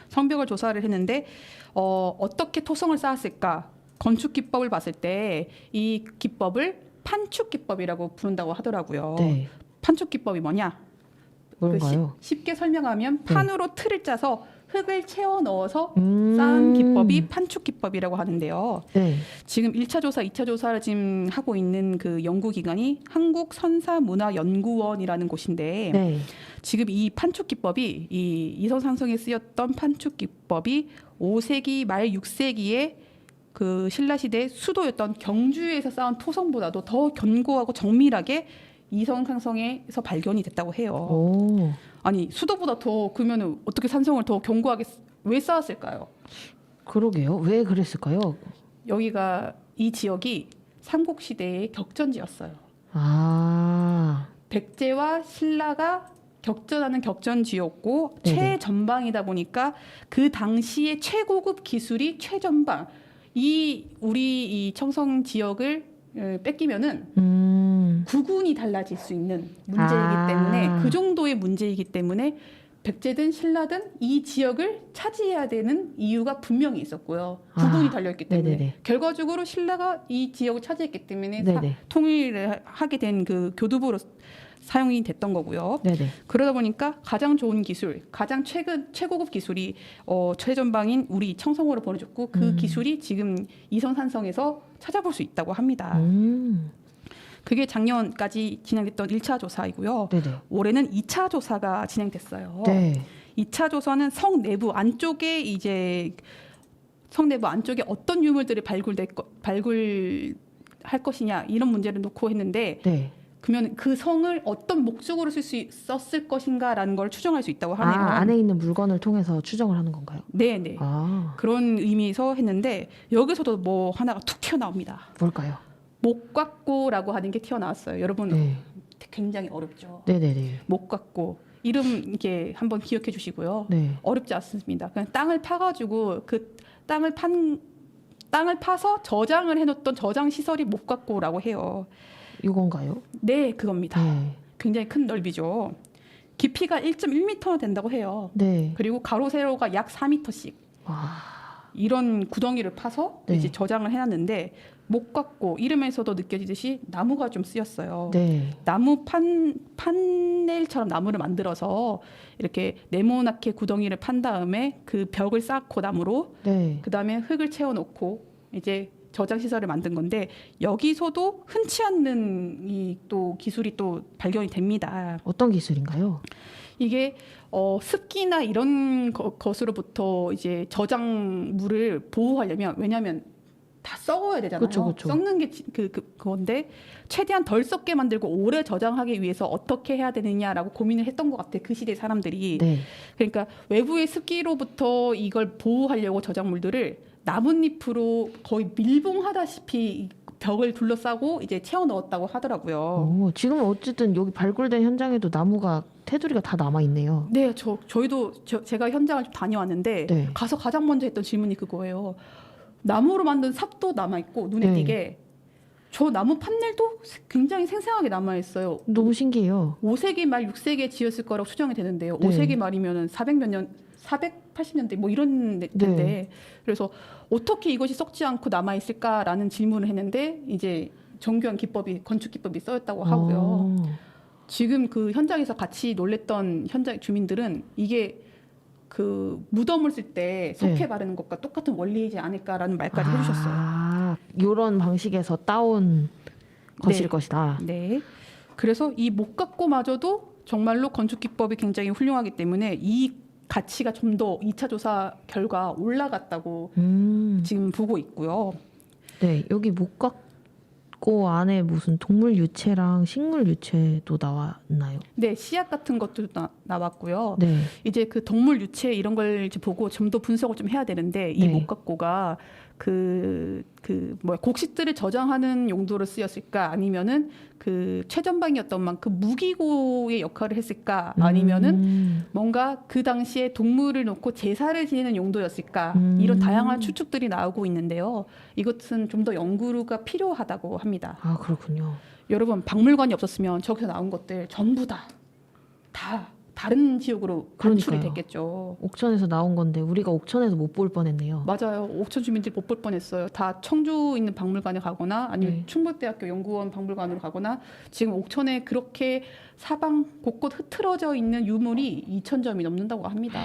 S1: 성벽을 조사를 했는데 어떻게 토성을 쌓았을까? 건축 기법을 봤을 때 이 기법을 판축 기법이라고 부른다고 하더라고요.
S2: 네.
S1: 판축 기법이 뭐냐?
S2: 뭔가요?
S1: 쉽게 설명하면
S2: 네.
S1: 판으로 틀을 짜서 흙을 채워 넣어서 쌓은 기법이 판축 기법이라고 하는데요.
S2: 네.
S1: 지금 1차 조사, 2차 조사를 지금 하고 있는 그 연구기관이 한국선사문화연구원이라는 곳인데
S2: 네.
S1: 지금 이 판축 기법이 이 이성산성에 쓰였던 판축 기법이 5세기 말 6세기에 그 신라시대 수도였던 경주에서 쌓은 토성보다도 더 견고하고 정밀하게 이성산성에서 발견이 됐다고 해요.
S2: 오.
S1: 아니 수도보다 더 그러면 어떻게 산성을 더 견고하게 왜 쌓았을까요?
S2: 그러게요. 왜 그랬을까요?
S1: 여기가 이 지역이 삼국시대의 격전지였어요.
S2: 아.
S1: 백제와 신라가 격전하는 격전지였고
S2: 네네.
S1: 최전방이다 보니까 그 당시의 최고급 기술이 최전방. 우리 이 청성 지역을 뺏기면은 구군이 달라질 수 있는 문제이기 때문에 그 정도의 문제이기 때문에 백제든 신라든 이 지역을 차지해야 되는 이유가 분명히 있었고요. 구군이 달려있기 때문에
S2: 네네네.
S1: 결과적으로 신라가 이 지역을 차지했기 때문에
S2: 네네.
S1: 통일을 하게 된 그 교두보로 사용이 됐던 거고요.
S2: 네네.
S1: 그러다 보니까 가장 좋은 기술, 가장 최고급 기술이 최전방인 우리 청성으로 보내줬고 그 기술이 지금 이성산성에서 찾아볼 수 있다고 합니다. 그게 작년까지 진행됐던 1차 조사이고요.
S2: 네네. 올해는
S1: 2차 조사가 진행됐어요.
S2: 네.
S1: 2차 조사는 성 내부 안쪽에 어떤 유물들이 발굴할 것이냐 이런 문제를 놓고 했는데
S2: 네.
S1: 그러면 그 성을 어떤 목적으로 쓸 수 있었을 것인가라는 걸 추정할 수 있다고 하네요.
S2: 안에 있는 물건을 통해서 추정을 하는 건가요?
S1: 네네. 그런 의미에서 했는데 여기서도 뭐 하나가 툭 튀어나옵니다.
S2: 뭘까요?
S1: 목각고라고 하는 게 튀어나왔어요. 여러분
S2: 네.
S1: 굉장히 어렵죠.
S2: 네네네.
S1: 목각고 이름 이렇게 한번 기억해 주시고요.
S2: 네.
S1: 어렵지 않습니다. 그냥 땅을 파가지고 그 땅을 파서 저장을 해놓던 저장 시설이 목각고라고 해요.
S2: 이건가요?
S1: 네, 그겁니다.
S2: 네.
S1: 굉장히 큰 넓이죠. 깊이가 1.1m 된다고 해요.
S2: 네.
S1: 그리고 가로 세로가 약 4m씩.
S2: 와.
S1: 이런 구덩이를 파서
S2: 네.
S1: 이제 저장을 해놨는데 목각고 이름에서도 느껴지듯이 나무가 좀 쓰였어요.
S2: 네.
S1: 나무 판넬처럼 나무를 만들어서 이렇게 네모나게 구덩이를 판 다음에 그 벽을 쌓고 나무로
S2: 네.
S1: 그 다음에 흙을 채워놓고 이제 저장 시설을 만든 건데 여기서도 흔치 않는 이 또 기술이 또 발견이 됩니다.
S2: 어떤 기술인가요?
S1: 이게 습기나 이런 것으로부터 이제 저장물을 보호하려면 왜냐하면 다 썩어야 되잖아요.
S2: 그쵸, 그쵸.
S1: 썩는 게 그건데 최대한 덜 썩게 만들고 오래 저장하기 위해서 어떻게 해야 되느냐라고 고민을 했던 것 같아요. 그 시대 사람들이.
S2: 네.
S1: 그러니까 외부의 습기로부터 이걸 보호하려고 저작물들을 나뭇잎으로 거의 밀봉하다시피 벽을 둘러싸고 이제 채워 넣었다고 하더라고요.
S2: 오, 지금 어쨌든 여기 발굴된 현장에도 나무가 테두리가 다 남아 있네요.
S1: 네, 저희도 제가 현장을 좀 다녀왔는데
S2: 네.
S1: 가서 가장 먼저 했던 질문이 그거예요. 나무로 만든 삽도 남아 있고 눈에
S2: 네.
S1: 띄게 저 나무 판넬도 굉장히 생생하게 남아 있어요.
S2: 너무 신기해요.
S1: 5세기 말 6세기에 지었을 거라고 추정이 되는데요.
S2: 네.
S1: 5세기 말이면은 400몇 년 480년대 뭐 이런 때인데
S2: 네.
S1: 그래서 어떻게 이것이 썩지 않고 남아 있을까라는 질문을 했는데 이제 정교한 기법이 건축 기법이 쓰였다고 하고요.
S2: 어.
S1: 지금 그 현장에서 같이 놀랬던 현장 주민들은 이게 그 무덤을 쓸 때 석회
S2: 네.
S1: 바르는 것과 똑같은 원리이지 않을까라는 말까지 해주셨어요.
S2: 아, 이런 방식에서 따온 것일
S1: 네.
S2: 것이다.
S1: 네. 그래서 이 목각고마저도 정말로 건축 기법이 굉장히 훌륭하기 때문에 이 가치가 좀 더 2차 조사 결과 올라갔다고 지금 보고 있고요.
S2: 네, 여기 목각고 안에 무슨 동물 유체랑 식물 유체도 나왔나요?
S1: 네, 씨앗 같은 것도 나왔고요.
S2: 네,
S1: 이제 그 동물 유체 이런 걸 이제 보고 좀 더 분석을 좀 해야 되는데 이
S2: 네.
S1: 목각고가 곡식들을 저장하는 용도로 쓰였을까 아니면은 그 최전방이었던 만큼 무기고의 역할을 했을까 아니면은 뭔가 그 당시에 동물을 놓고 제사를 지내는 용도였을까 이런 다양한 추측들이 나오고 있는데요. 이것은 좀 더 연구가 필요하다고 합니다.
S2: 아 그렇군요.
S1: 여러분 박물관이 없었으면 저기서 나온 것들 전부 다 다른 지역으로 간출이
S2: 그러니까요.
S1: 됐겠죠.
S2: 옥천에서 나온 건데 우리가 옥천에서 못 볼 뻔했네요.
S1: 맞아요. 옥천 주민들 못 볼 뻔했어요. 다 청주 있는 박물관에 가거나 아니면
S2: 네.
S1: 충북대학교 연구원 박물관으로 가거나 지금 옥천에 그렇게 사방 곳곳 흐트러져 있는 유물이 2,000점이 넘는다고 합니다.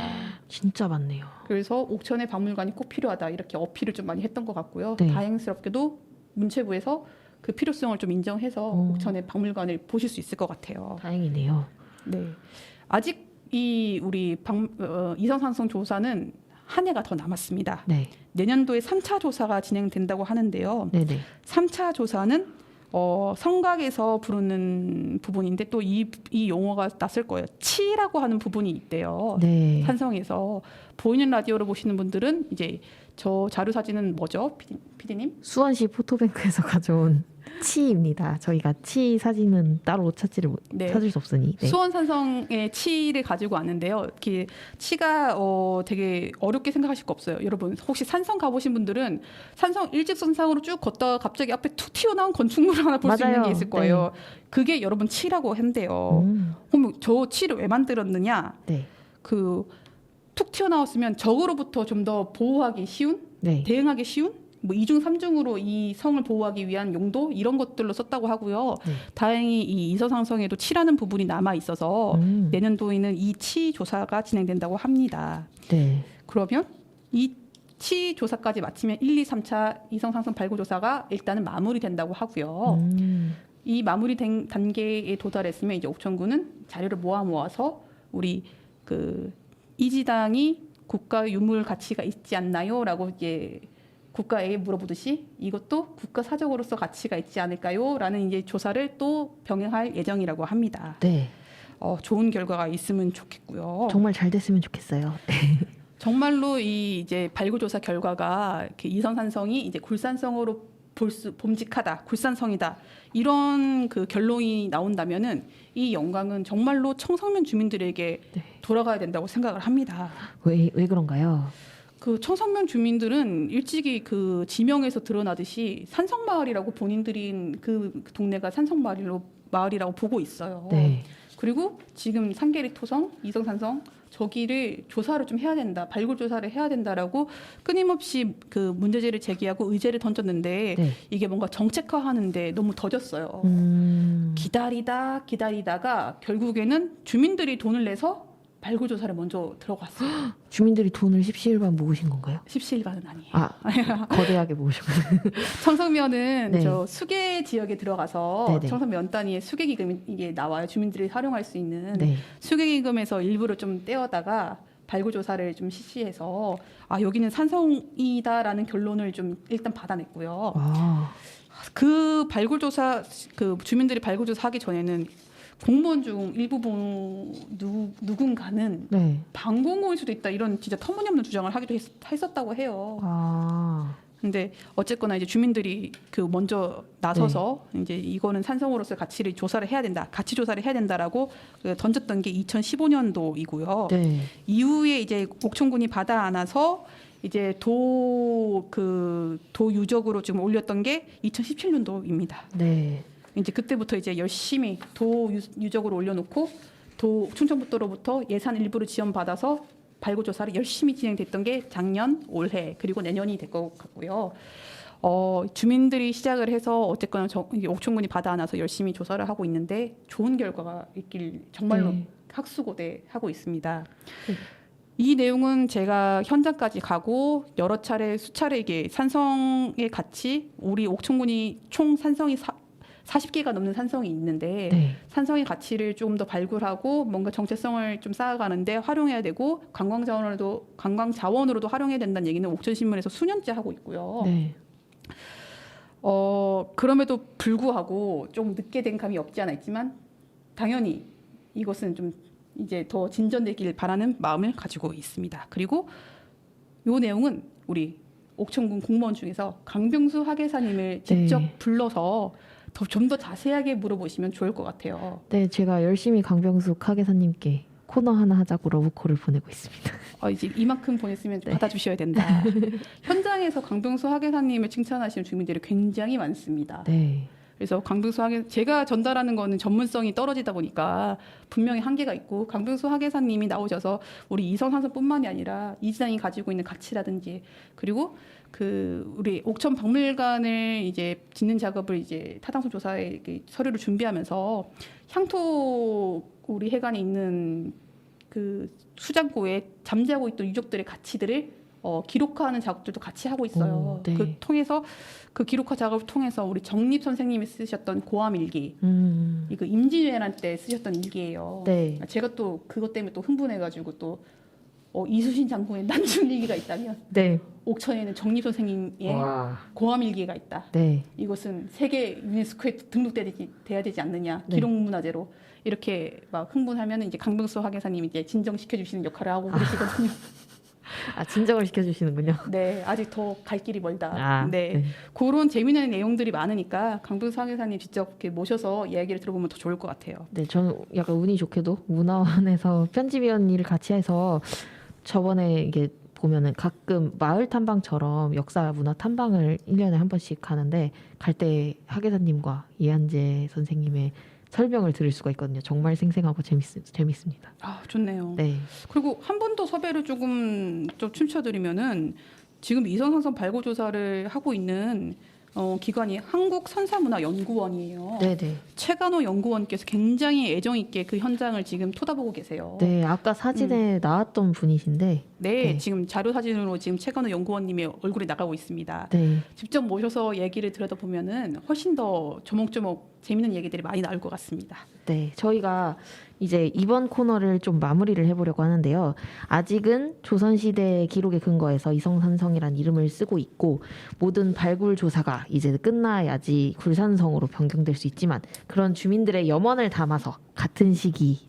S2: 진짜 많네요.
S1: 그래서 옥천의 박물관이 꼭 필요하다 이렇게 어필을 좀 많이 했던 것 같고요.
S2: 네.
S1: 다행스럽게도 문체부에서 그 필요성을 좀 인정해서 옥천의 박물관을 보실 수 있을 것 같아요.
S2: 다행이네요.
S1: 네. 아직 이 우리 이성산성 조사는 한 해가 더 남았습니다.
S2: 네,
S1: 내년도에 3차 조사가 진행된다고 하는데요.
S2: 네네.
S1: 3차 조사는 성곽에서 부르는 부분인데 또 이 용어가 낯설 거예요. 치라고 하는 부분이 있대요.
S2: 네.
S1: 산성에서 보이는 라디오로 보시는 분들은 이제 저 자료 사진은 뭐죠, PD님?
S2: 수원시 포토뱅크에서 가져온 치입니다. 저희가 치 사진은 따로
S1: 네.
S2: 찾을 수 없으니. 네.
S1: 수원 산성의 치를 가지고 왔는데요. 이렇게 치가 되게 어렵게 생각하실 거 없어요. 여러분 혹시 산성 가보신 분들은 산성 일직선상으로 쭉 걷다가 갑자기 앞에 툭 튀어나온 건축물을 하나 볼 수 있는
S2: 맞아요.
S1: 게 있을 거예요. 그게 여러분 치라고 한대요. 그럼 저 치를 왜 만들었느냐?
S2: 네.
S1: 그 툭 튀어나왔으면 적으로부터 좀 더 보호하기 쉬운,
S2: 네.
S1: 대응하기 쉬운 뭐 2중 3중으로 이 성을 보호하기 위한 용도 이런 것들로 썼다고 하고요.
S2: 네.
S1: 다행히 이 이서상성에도 치라는 부분이 남아 있어서 내년도에는 이 치 조사가 진행된다고 합니다.
S2: 네.
S1: 그러면 이 치 조사까지 마치면 1, 2, 3차 이성상성 발굴 조사가 일단은 마무리된다고 하고요. 이 마무리된 단계에 도달했으면 이제 옥천군은 자료를 모아서 우리 그 이지당이 국가 유물 가치가 있지 않나요?라고 이제 국가에게 물어보듯이 이것도 국가 사적으로서 가치가 있지 않을까요?라는 이제 조사를 또 병행할 예정이라고 합니다.
S2: 네.
S1: 좋은 결과가 있으면 좋겠고요.
S2: 정말 잘 됐으면 좋겠어요.
S1: 정말로 이 이제 발굴 조사 결과가 이렇게 이성산성이 이제 굴산성으로 봄직하다, 굴산성이다 이런 그 결론이 나온다면은 이 영광은 정말로 청성면 주민들에게
S2: 네.
S1: 돌아가야 된다고 생각을 합니다.
S2: 왜 그런가요?
S1: 그 청성면 주민들은 일찍이 그 지명에서 드러나듯이 산성마을이라고 본인들이 그 동네가 산성마을로 마을이라고 보고 있어요.
S2: 네.
S1: 그리고 지금 상계리 토성, 이성산성 저기를 조사를 좀 해야 된다, 발굴 조사를 해야 된다라고 끊임없이 그 문제제를 제기하고 의제를 던졌는데
S2: 네.
S1: 이게 뭔가 정책화하는데 너무 더뎠어요. 기다리다가 결국에는 주민들이 돈을 내서 발굴 조사를 먼저 들어갔어요.
S2: 주민들이 돈을 십시일반 모으신 건가요?
S1: 십시일반은 아니에요.
S2: 아, 거대하게 모으셨군요.
S1: 청성면은
S2: 네.
S1: 저 수계 지역에 들어가서
S2: 네네.
S1: 청성면 단위의 수계기금이 이게 나와요. 주민들이 활용할 수 있는
S2: 네.
S1: 수계기금에서 일부를 좀 떼어다가 발굴 조사를 좀 실시해서 아 여기는 산성이다라는 결론을 좀 일단 받아냈고요.
S2: 아,
S1: 그 발굴 조사 그 주민들이 발굴 조사하기 전에는 공무원 중 일부 누군가는
S2: 네.
S1: 방공호일 수도 있다 이런 진짜 터무니없는 주장을 하기도 했었다고 해요.
S2: 아,
S1: 근데 어쨌거나 이제 주민들이 그 먼저 나서서
S2: 네.
S1: 이제 이거는 산성으로서의 가치를 조사를 해야 된다, 가치 조사를 해야 된다라고 그 던졌던 게 2015년도이고요.
S2: 네.
S1: 이후에 이제 옥천군이 받아 안아서 이제 도 유적으로 지금 올렸던 게 2017년도입니다.
S2: 네.
S1: 이제 그때부터 이제 열심히 도 유적으로 올려놓고 도 충청북도로부터 예산 일부를 지원받아서 발굴 조사를 열심히 진행됐던 게 작년, 올해 그리고 내년이 될 것 같고요. 주민들이 시작을 해서 어쨌거나 이게 옥천군이 받아 안아서 열심히 조사를 하고 있는데 좋은 결과가 있길 정말로
S2: 네.
S1: 학수고대하고 있습니다.
S2: 네.
S1: 이 내용은 제가 현장까지 가고 여러 차례 수차례 이게 산성의 가치 우리 옥천군이 총 산성이 40개가 넘는 산성이 있는데
S2: 네.
S1: 산성의 가치를 조금 더 발굴하고 뭔가 정체성을 좀 쌓아가는데 활용해야 되고 관광 자원으로도 활용해야 된다는 얘기는 옥천신문에서 수년째 하고 있고요.
S2: 네.
S1: 그럼에도 불구하고 좀 늦게 된 감이 없지 않아 있지만 당연히 이것은 좀 이제 더 진전되길 바라는 마음을 가지고 있습니다. 그리고 이 내용은 우리 옥천군 공무원 중에서 강병수 학예사님을 직접
S2: 네.
S1: 불러서 좀 더 자세하게 물어보시면 좋을 것 같아요.
S2: 네, 제가 열심히 강병숙 학예사님께 코너 하나 하자고 러브콜을 보내고 있습니다.
S1: 이제 이만큼 보냈으면
S2: 네.
S1: 받아주셔야 된다. 현장에서 강병수 학예사님을 칭찬하시는 주민들이 굉장히 많습니다.
S2: 네.
S1: 그래서 강병수 제가 전달하는 거는 전문성이 떨어지다 보니까 분명히 한계가 있고 강병수 학예사님이 나오셔서 우리 이성산성뿐만이 아니라 이지장이 가지고 있는 가치라든지 그리고 그 우리 옥천 박물관을 이제 짓는 작업을 이제 타당성 조사에 서류를 준비하면서 향토 우리 해관에 있는 그 수장고에 잠재하고 있던 유적들의 가치들을 기록화하는 작업들도 같이 하고 있어요.
S2: 오, 네.
S1: 그 기록화 작업을 통해서 우리 정립 선생님이 쓰셨던 고암일기, 이거 임진왜란 때 쓰셨던 일기예요.
S2: 네.
S1: 제가 또 그것 때문에 또 흥분해가지고 또 이수신 장군의 난중일기가 있다면
S2: 네.
S1: 옥천에는 정립 선생님의
S2: 와.
S1: 고암일기가 있다.
S2: 네.
S1: 이것은 세계 유네스코에 등록돼야 되지 않느냐,
S2: 네.
S1: 기록문화재로 이렇게 막 흥분하면 이제 강병수 학예사님이 이제 진정시켜 주시는 역할을 하고 그러시거든요.
S2: 아, 진정을 시켜주시는군요.
S1: 네, 아직 더 갈 길이 멀다.
S2: 아,
S1: 네.
S2: 네.
S1: 그런 재미있는 내용들이 많으니까 강병수 학예사님 직접 이렇게 모셔서 이야기를 들어보면 더 좋을 것 같아요.
S2: 네, 저는 약간 운이 좋게도 문화원에서 편집위원 일을 같이 해서 저번에 이게 보면은 가끔 마을 탐방처럼 역사 문화 탐방을 1년에 한 번씩 가는데 갈 때 학예사님과 이한재 선생님의 설명을 들을 수가 있거든요. 정말 생생하고 재밌습니다.
S1: 아, 좋네요.
S2: 네.
S1: 그리고 한 번 더 섭외를 좀 춤춰드리면은 지금 이성산성 발굴 조사를 하고 있는 기관이 한국선사문화연구원이에요.
S2: 네, 네.
S1: 최간호 연구원께서 굉장히 애정 있게 그 현장을 지금 토다보고 계세요.
S2: 네, 아까 사진에 나왔던 분이신데
S1: 네,
S2: 네.
S1: 지금 자료 사진으로 지금 최간호 연구원님의 얼굴이 나가고 있습니다.
S2: 네.
S1: 직접 모셔서 얘기를 들여다보면은 훨씬 더 조목조목 재밌는 얘기들이 많이 나올 것 같습니다.
S2: 네, 저희가 이제 이번 코너를 좀 마무리를 해보려고 하는데요. 아직은 조선시대 기록에 근거해서 이성산성이란 이름을 쓰고 있고 모든 발굴 조사가 이제 끝나야지 굴산성으로 변경될 수 있지만 그런 주민들의 염원을 담아서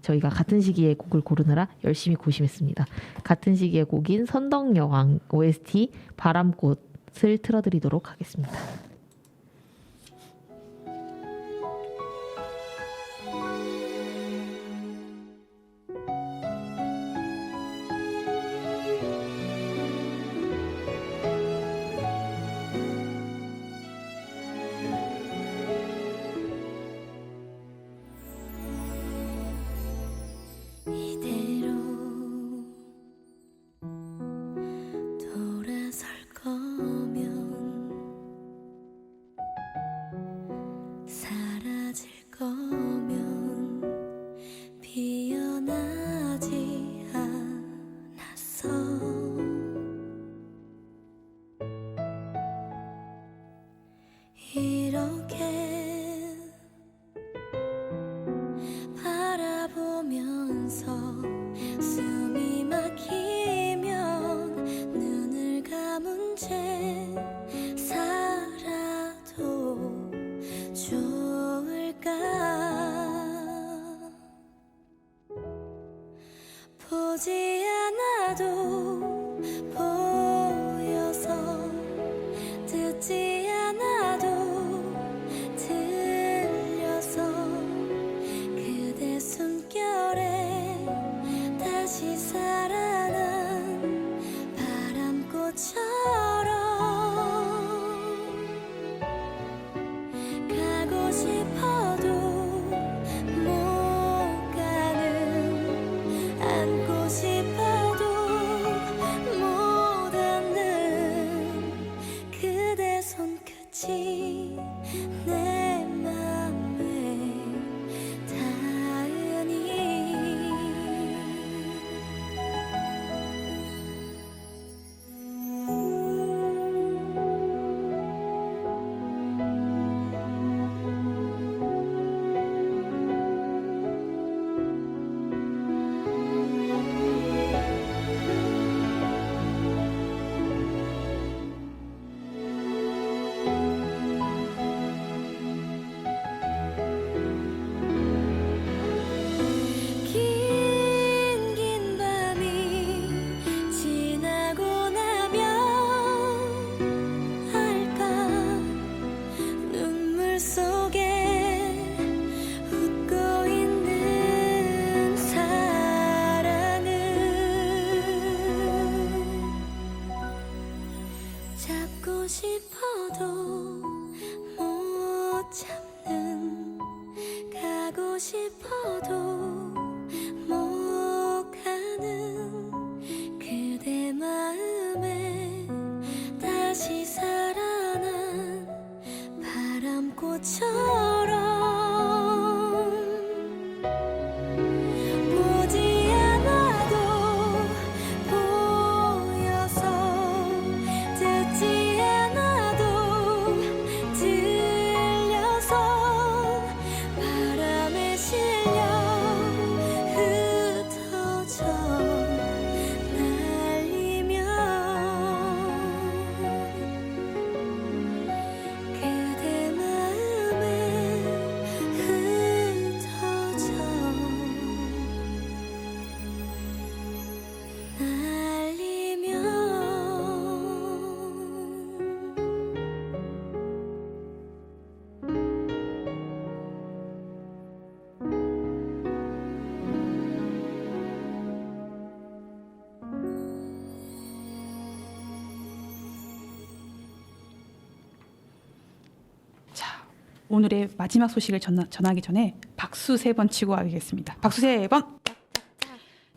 S2: 저희가 같은 시기에 곡을 고르느라 열심히 고심했습니다. 같은 시기의 곡인 선덕여왕 OST 바람꽃을 틀어드리도록 하겠습니다.
S4: 않아도 보여서 듣지 않아도 들려서 그대 숨결에 다시 살아난 바람꽃처럼 가고 싶어도 못 가는 안고 싶어도 못 안는 그대 손끝이 내 맘에 닿으니 긴 밤이 지나고 나면 알까 눈물 속에 웃고 있는 사랑을 잡고 싶어도 못 잡는 가고 싶어도 못 가는 그대 마음에 다시 살아난 바람꽃처럼 보지 않아도 보여서 듣지 않아도 들려서 바람에 실려 흩어져 날리면 그대 마음에 흩어져
S1: 자, 오늘의 마지막 소식을 전하기 전에 박수 3번 치고 가겠습니다. 박수 3번.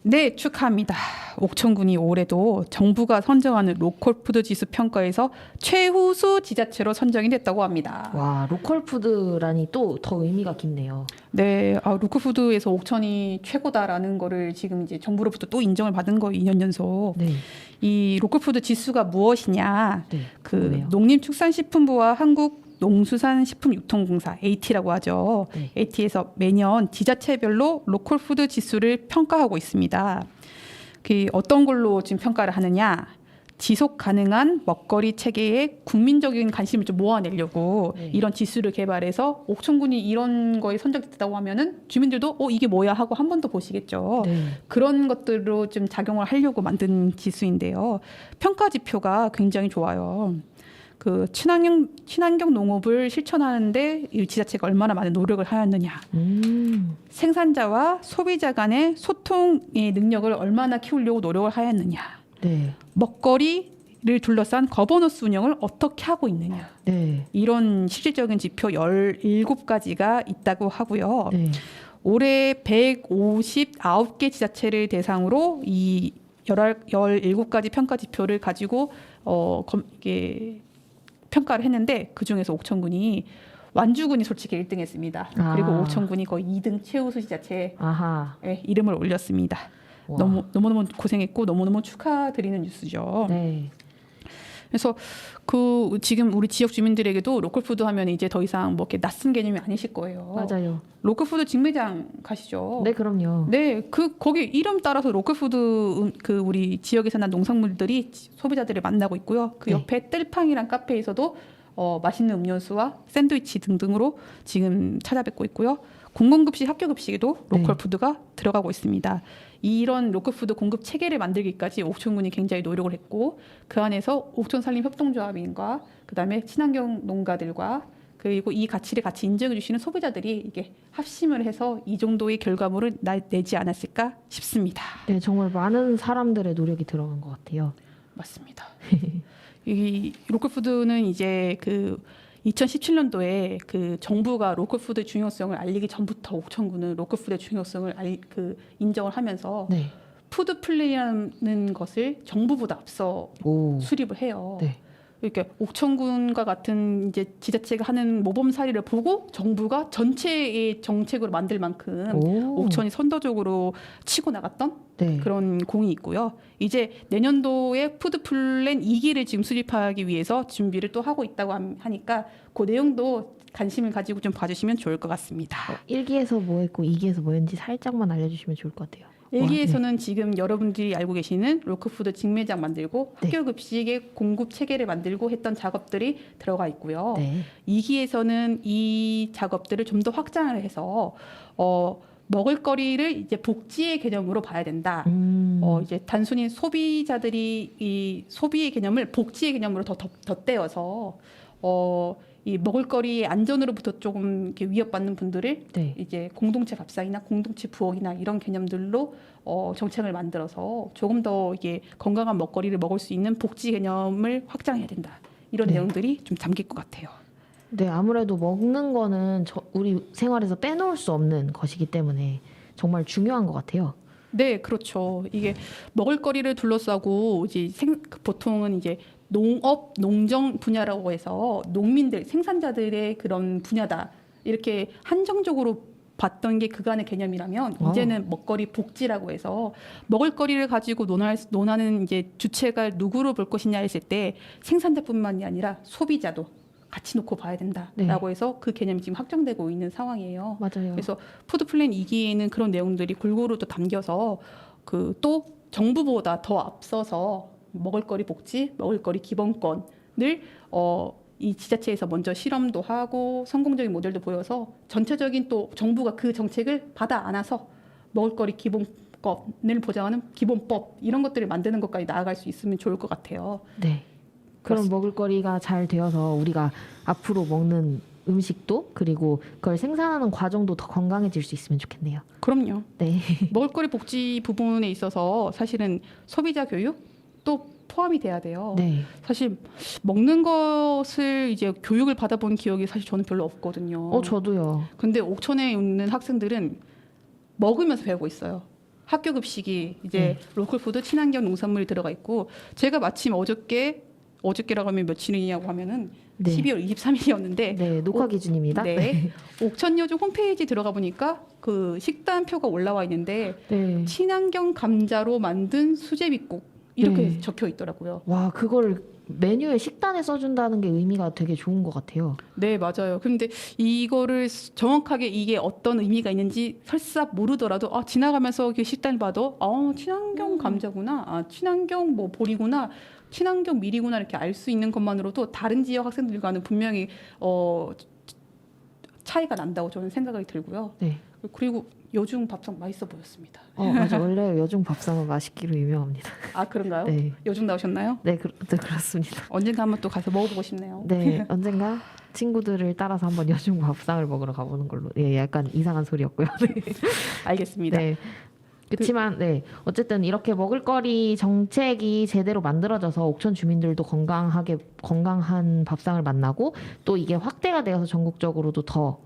S1: 네, 축하합니다. 옥천군이 올해도 정부가 선정하는 로컬푸드 지수 평가에서 최우수 지자체로 선정이 됐다고 합니다.
S2: 와, 로컬 푸드라니 또 더 의미가 깊네요.
S1: 네, 로컬푸드에서 옥천이 최고다라는 거를 지금 이제 정부로부터 또 인정을 받은 거 2년 연속.
S2: 네.
S1: 이 로컬푸드 지수가 무엇이냐?
S2: 네.
S1: 그
S2: 뭐예요?
S1: 농림축산식품부와 한국농수산식품유통공사 AT라고 하죠.
S2: 네.
S1: AT에서 매년 지자체별로 로컬푸드 지수를 평가하고 있습니다. 그 어떤 걸로 지금 평가를 하느냐? 지속 가능한 먹거리 체계에 국민적인 관심을 좀 모아내려고
S2: 네.
S1: 이런 지수를 개발해서 옥천군이 이런 거에 선정됐다고 하면은 주민들도 이게 뭐야 하고 한 번 더 보시겠죠.
S2: 네.
S1: 그런 것들로 좀 작용을 하려고 만든 지수인데요. 평가 지표가 굉장히 좋아요. 그 친환경 농업을 실천하는데 이 지자체가 얼마나 많은 노력을 하였느냐. 생산자와 소비자 간의 소통의 능력을 얼마나 키우려고 노력을 하였느냐.
S2: 네.
S1: 먹거리를 둘러싼 거버넌스 운영을 어떻게 하고 있느냐.
S2: 네.
S1: 이런 실질적인 지표 17가지가 있다고 하고요.
S2: 네.
S1: 올해 159개 지자체를 대상으로 이 17가지 평가 지표를 가지고 이게 평가를 했는데 그중에서 옥천군이 완주군이 솔직히 1등했습니다. 그리고 옥천군이 거의 2등 최우수 지자체에
S2: 아하.
S1: 이름을 올렸습니다.
S2: 와.
S1: 너무너무 고생했고 너무너무 축하드리는 뉴스죠.
S2: 네.
S1: 그래서 그 지금 우리 지역 주민들에게도 로컬푸드 하면 이제 더 이상 뭐 이렇게 낯선 개념이 아니실 거예요.
S2: 맞아요.
S1: 로컬푸드 직매장 가시죠?
S2: 네, 그럼요.
S1: 네, 거기 이름 따라서 로컬푸드 그 우리 지역에서 난 농산물들이 소비자들을 만나고 있고요. 그
S2: 네.
S1: 옆에 뜰팡이란 카페에서도 맛있는 음료수와 샌드위치 등등으로 지금 찾아뵙고 있고요. 공공급식, 학교급식에도
S2: 네.
S1: 로컬 푸드가 들어가고 있습니다. 이런 로컬 푸드 공급 체계를 만들기까지 옥천군이 굉장히 노력을 했고 그 안에서 옥천산림협동조합인과 그다음에 친환경 농가들과 그리고 이 가치를 같이 인정해 주시는 소비자들이 이게 합심을 해서 이 정도의 결과물을 내지 않았을까 싶습니다.
S2: 네, 정말 많은 사람들의 노력이 들어간 것 같아요.
S1: 맞습니다. 이 로컬푸드는 이제 그 2017년도에 그 정부가 로컬푸드 중요성을 알리기 전부터 옥천군은 로컬푸드의 중요성을 인정을 하면서
S2: 네.
S1: 푸드 플레이라는 것을 정부보다 앞서
S2: 오.
S1: 수립을 해요.
S2: 네.
S1: 이렇게 옥천군과 같은 이제 지자체가 하는 모범 사례를 보고 정부가 전체의 정책으로 만들 만큼
S2: 오.
S1: 옥천이 선도적으로 치고 나갔던
S2: 네.
S1: 그런 공이 있고요. 이제 내년도에 푸드 플랜 2기를 지금 수립하기 위해서 준비를 또 하고 있다고 하니까 그 내용도 관심을 가지고 좀 봐주시면 좋을 것 같습니다.
S2: 1기에서 뭐 했고 2기에서 뭐 했는지 살짝만 알려주시면 좋을 것 같아요.
S1: 일기에서는 지금 여러분들이 알고 계시는 로컬푸드 직매장 만들고
S2: 네.
S1: 학교 급식의 공급 체계를 만들고 했던 작업들이 들어가 있고요.
S2: 네.
S1: 2기에서는 이 작업들을 좀 더 확장을 해서 먹을거리를 이제 복지의 개념으로 봐야 된다. 이제 단순히 소비자들이 이 소비의 개념을 복지의 개념으로 더 덧대어서 이 먹을거리의 안전으로부터 조금 이렇게 위협받는 분들을
S2: 네.
S1: 이제 공동체 밥상이나 공동체 부엌이나 이런 개념들로 정책을 만들어서 조금 더 이게 건강한 먹거리를 먹을 수 있는 복지 개념을 확장해야 된다. 이런
S2: 네.
S1: 내용들이 좀 담길 것 같아요.
S2: 네, 아무래도 먹는 거는 우리 생활에서 빼놓을 수 없는 것이기 때문에 정말 중요한 것 같아요.
S1: 네, 그렇죠. 이게 먹을거리를 둘러싸고 이제 보통은 이제 농업, 농정 분야라고 해서 농민들, 생산자들의 그런 분야다. 이렇게 한정적으로 봤던 게 그간의 개념이라면 이제는 먹거리 복지라고 해서 먹을거리를 가지고 논하는 이제 주체가 누구로 볼 것이냐 했을 때 생산자뿐만이 아니라 소비자도 같이 놓고 봐야 된다라고 해서 그 개념이 지금 확정되고 있는 상황이에요.
S2: 맞아요.
S1: 그래서 푸드 플랜 2기에는 그런 내용들이 골고루 또 담겨서 그 또 정부보다 더 앞서서 먹을거리 복지, 먹을거리 기본권을 이 지자체에서 먼저 실험도 하고 성공적인 모델도 보여서 전체적인 또 정부가 그 정책을 받아 안아서 먹을거리 기본권을 보장하는 기본법 이런 것들을 만드는 것까지 나아갈 수 있으면 좋을 것 같아요.
S2: 네. 그런 먹을거리가 잘 되어서 우리가 앞으로 먹는 음식도 그리고 그걸 생산하는 과정도 더 건강해질 수 있으면 좋겠네요.
S1: 그럼요.
S2: 네.
S1: 먹을거리 복지 부분에 있어서 사실은 소비자 교육도 포함이 돼야 돼요.
S2: 네.
S1: 사실 먹는 것을 이제 교육을 받아본 기억이 사실 저는 별로 없거든요.
S2: 저도요.
S1: 근데 옥천에 있는 학생들은 먹으면서 배우고 있어요. 학교 급식이 이제 로컬푸드 친환경 농산물이 들어가 있고 제가 마침 어저께라고 하면 며칠이냐고 하면은
S2: 네.
S1: 12월 23일이었는데
S2: 네, 녹화 기준입니다.
S1: 네. 옥천여중 홈페이지 들어가 보니까 그 식단표가 올라와 있는데
S2: 네.
S1: 친환경 감자로 만든 수제비국 이렇게
S2: 네.
S1: 적혀 있더라고요.
S2: 와, 그걸 메뉴에 식단에 써준다는 게 의미가 되게 좋은 것 같아요.
S1: 네, 맞아요. 근데 이거를 정확하게 이게 어떤 의미가 있는지 설사 모르더라도 지나가면서 이렇게 식단을 봐도 친환경 감자구나, 친환경 뭐 보리구나, 친환경 밀이구나 이렇게 알 수 있는 것만으로도 다른 지역 학생들과는 분명히 차이가 난다고 저는 생각이 들고요.
S2: 네.
S1: 그리고 여중 밥상 맛있어 보였습니다.
S2: 맞아. 원래 여중 밥상은 맛있기로 유명합니다.
S1: 아, 그런가요?
S2: 네.
S1: 여중 나오셨나요?
S2: 네, 그렇습니다.
S1: 언젠가 한번 또 가서 먹어보고 싶네요.
S2: 네, 언젠가 친구들을 따라서 한번 여중 밥상을 먹으러 가보는 걸로. 예, 약간 이상한 소리였고요.
S1: 알겠습니다.
S2: 네. 그렇지만 네, 어쨌든 이렇게 먹을거리 정책이 제대로 만들어져서 옥천 주민들도 건강한 밥상을 만나고 또 이게 확대가 되어서 전국적으로도 더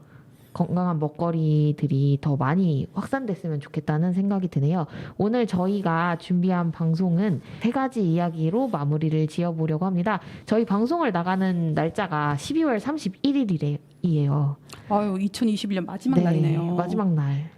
S2: 건강한 먹거리들이 더 많이 확산됐으면 좋겠다는 생각이 드네요. 오늘 저희가 준비한 방송은 3가지 이야기로 마무리를 지어보려고 합니다. 저희 방송을 나가는 날짜가 12월 31일이에요.
S1: 아유, 2021년 마지막 날이네요.
S2: 마지막 날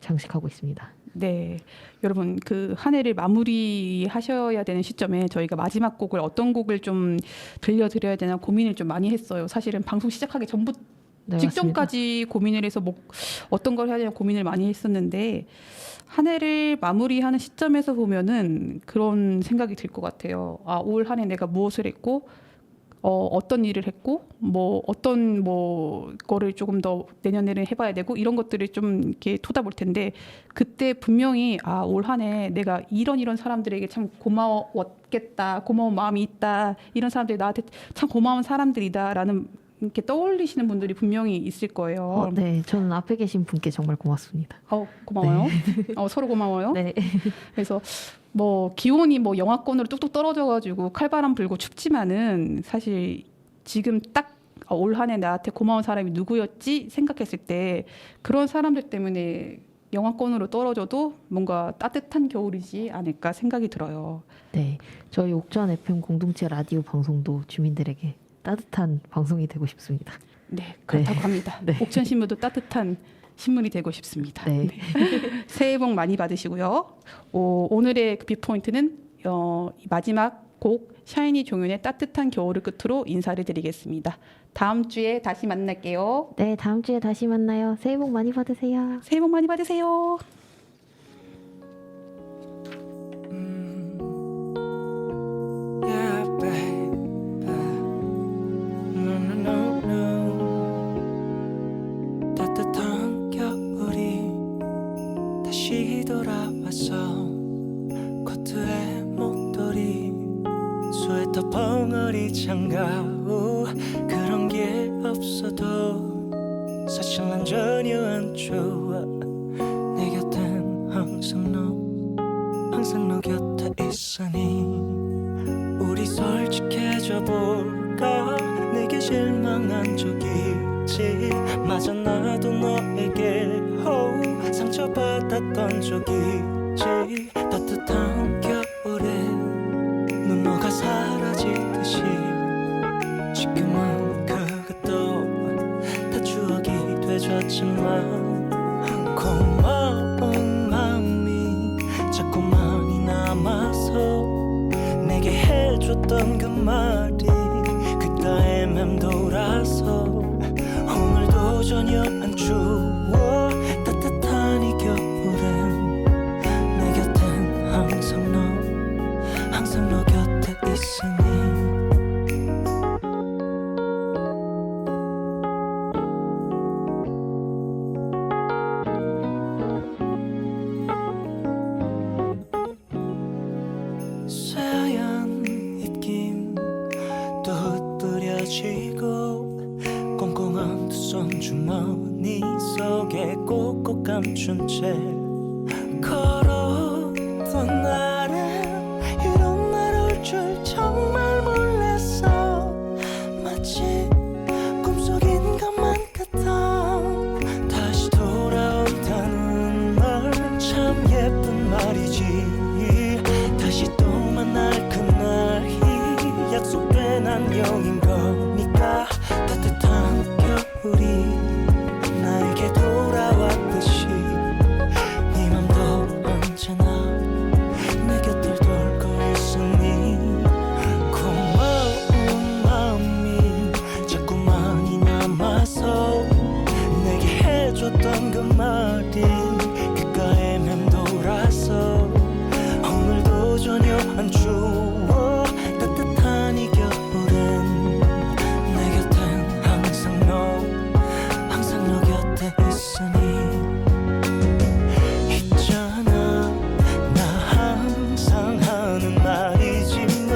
S2: 장식하고 있습니다.
S1: 네, 여러분 그 한 해를 마무리하셔야 되는 시점에 저희가 마지막 곡을 어떤 곡을 좀 들려드려야 되나 고민을 좀 많이 했어요. 사실은 방송 시작하기 전부터
S2: 네,
S1: 직전까지 고민을 해서 어떤 걸 해야 되나 고민을 많이 했었는데 한 해를 마무리하는 시점에서 보면은 그런 생각이 들 것 같아요. 올 한 해 내가 무엇을 했고 어떤 일을 했고 뭐 어떤 뭐 거를 조금 더 내년에는 해봐야 되고 이런 것들을 좀 이렇게 토다볼 텐데 그때 분명히 올 한 해 내가 이런 사람들에게 참 고마웠겠다, 고마운 마음이 있다, 이런 사람들이 나한테 참 고마운 사람들이다라는 이렇게 떠올리시는 분들이 분명히 있을 거예요.
S2: 네, 저는 앞에 계신 분께 정말 고맙습니다.
S1: 고마워요. 서로 고마워요.
S2: 네.
S1: 그래서 뭐 기온이 뭐 영하권으로 뚝뚝 떨어져가지고 칼바람 불고 춥지만은 사실 지금 딱 올 한 해 나한테 고마운 사람이 누구였지 생각했을 때 그런 사람들 때문에 영하권으로 떨어져도 뭔가 따뜻한 겨울이지 않을까 생각이 들어요.
S2: 네, 저희 옥천 FM 공동체 라디오 방송도 주민들에게 따뜻한 방송이 되고 싶습니다.
S1: 네, 그렇다고 합니다.
S2: 네.
S1: 옥천 신문도 따뜻한 신문이 되고 싶습니다.
S2: 네.
S1: 새해 복 많이 받으시고요. 오늘의 비포인트는 마지막 곡 샤이니 종윤의 따뜻한 겨울을 끝으로 인사를 드리겠습니다. 다음 주에 다시 만날게요.
S2: 네, 다음 주에 다시 만나요. 새해 복 많이 받으세요.
S1: 새해 복 많이 받으세요.
S5: Yeah, babe. No, no, no, no. 따뜻한 겨울이 다시 돌아왔어. 코트에 목도리, 스웨터 벙어리 장갑, 그런 게 없어도 사실 난 전혀 안 좋아. 내 곁엔 항상 너 곁에 있으니 우리 솔직해져 볼까. 내게 실망한 적 있지. 마저 나도 너에게 상처받았던 적 있지. 따뜻한 겨울에 넌 너가 사라지듯이 지금은 그것도 다 추억이 되졌지만 고마운 마음이 자꾸만이 남아서 내게 해줬던 그 말이 귓가에 맴돌아서 오늘도 전혀 안 추워. 따뜻한 이 겨울엔 내 곁엔 항상 너 곁에 있으니. 새하얀 입김 또 흩뿌려지고 꽁꽁한 두 손 주머니 속에 꼭꼭 감춘 채 걸었던 날엔 이런 날 올 줄 정말 몰랐어. 마치 꿈속인 것만 같아. 다시 돌아온다는 말 참 예쁜 말이지. 다시 또 만날 그날이 약속된 안녕인 거니까. 따뜻한 겨울이 나에게 돌아왔듯이 네 맘도 언제나 내 곁을 돌고 있으니 고마운 마음이 자꾸만이 남아서 내게 해줬던 그 말이 귓가에 맴돌아서 오늘도 전혀 안 추워. 따뜻한 이 겨울엔 내 곁엔 항상 너 곁에 있으니. 있잖아 나 항상 하는 말이지만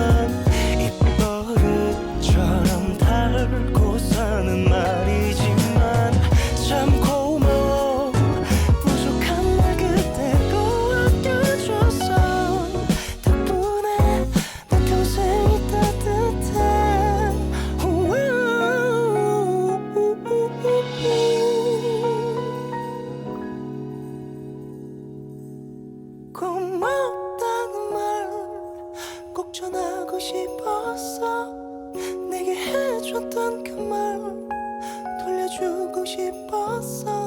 S5: 입버릇처럼 달고 사는 말이지만 참 고마워. 부족한 날 그대로 아껴줘서 덕분에 내 평생이 따뜻해. 고맙다는 말 꼭 전하고 싶었어. 내게 해줬던 그 말 돌려주고 싶었어.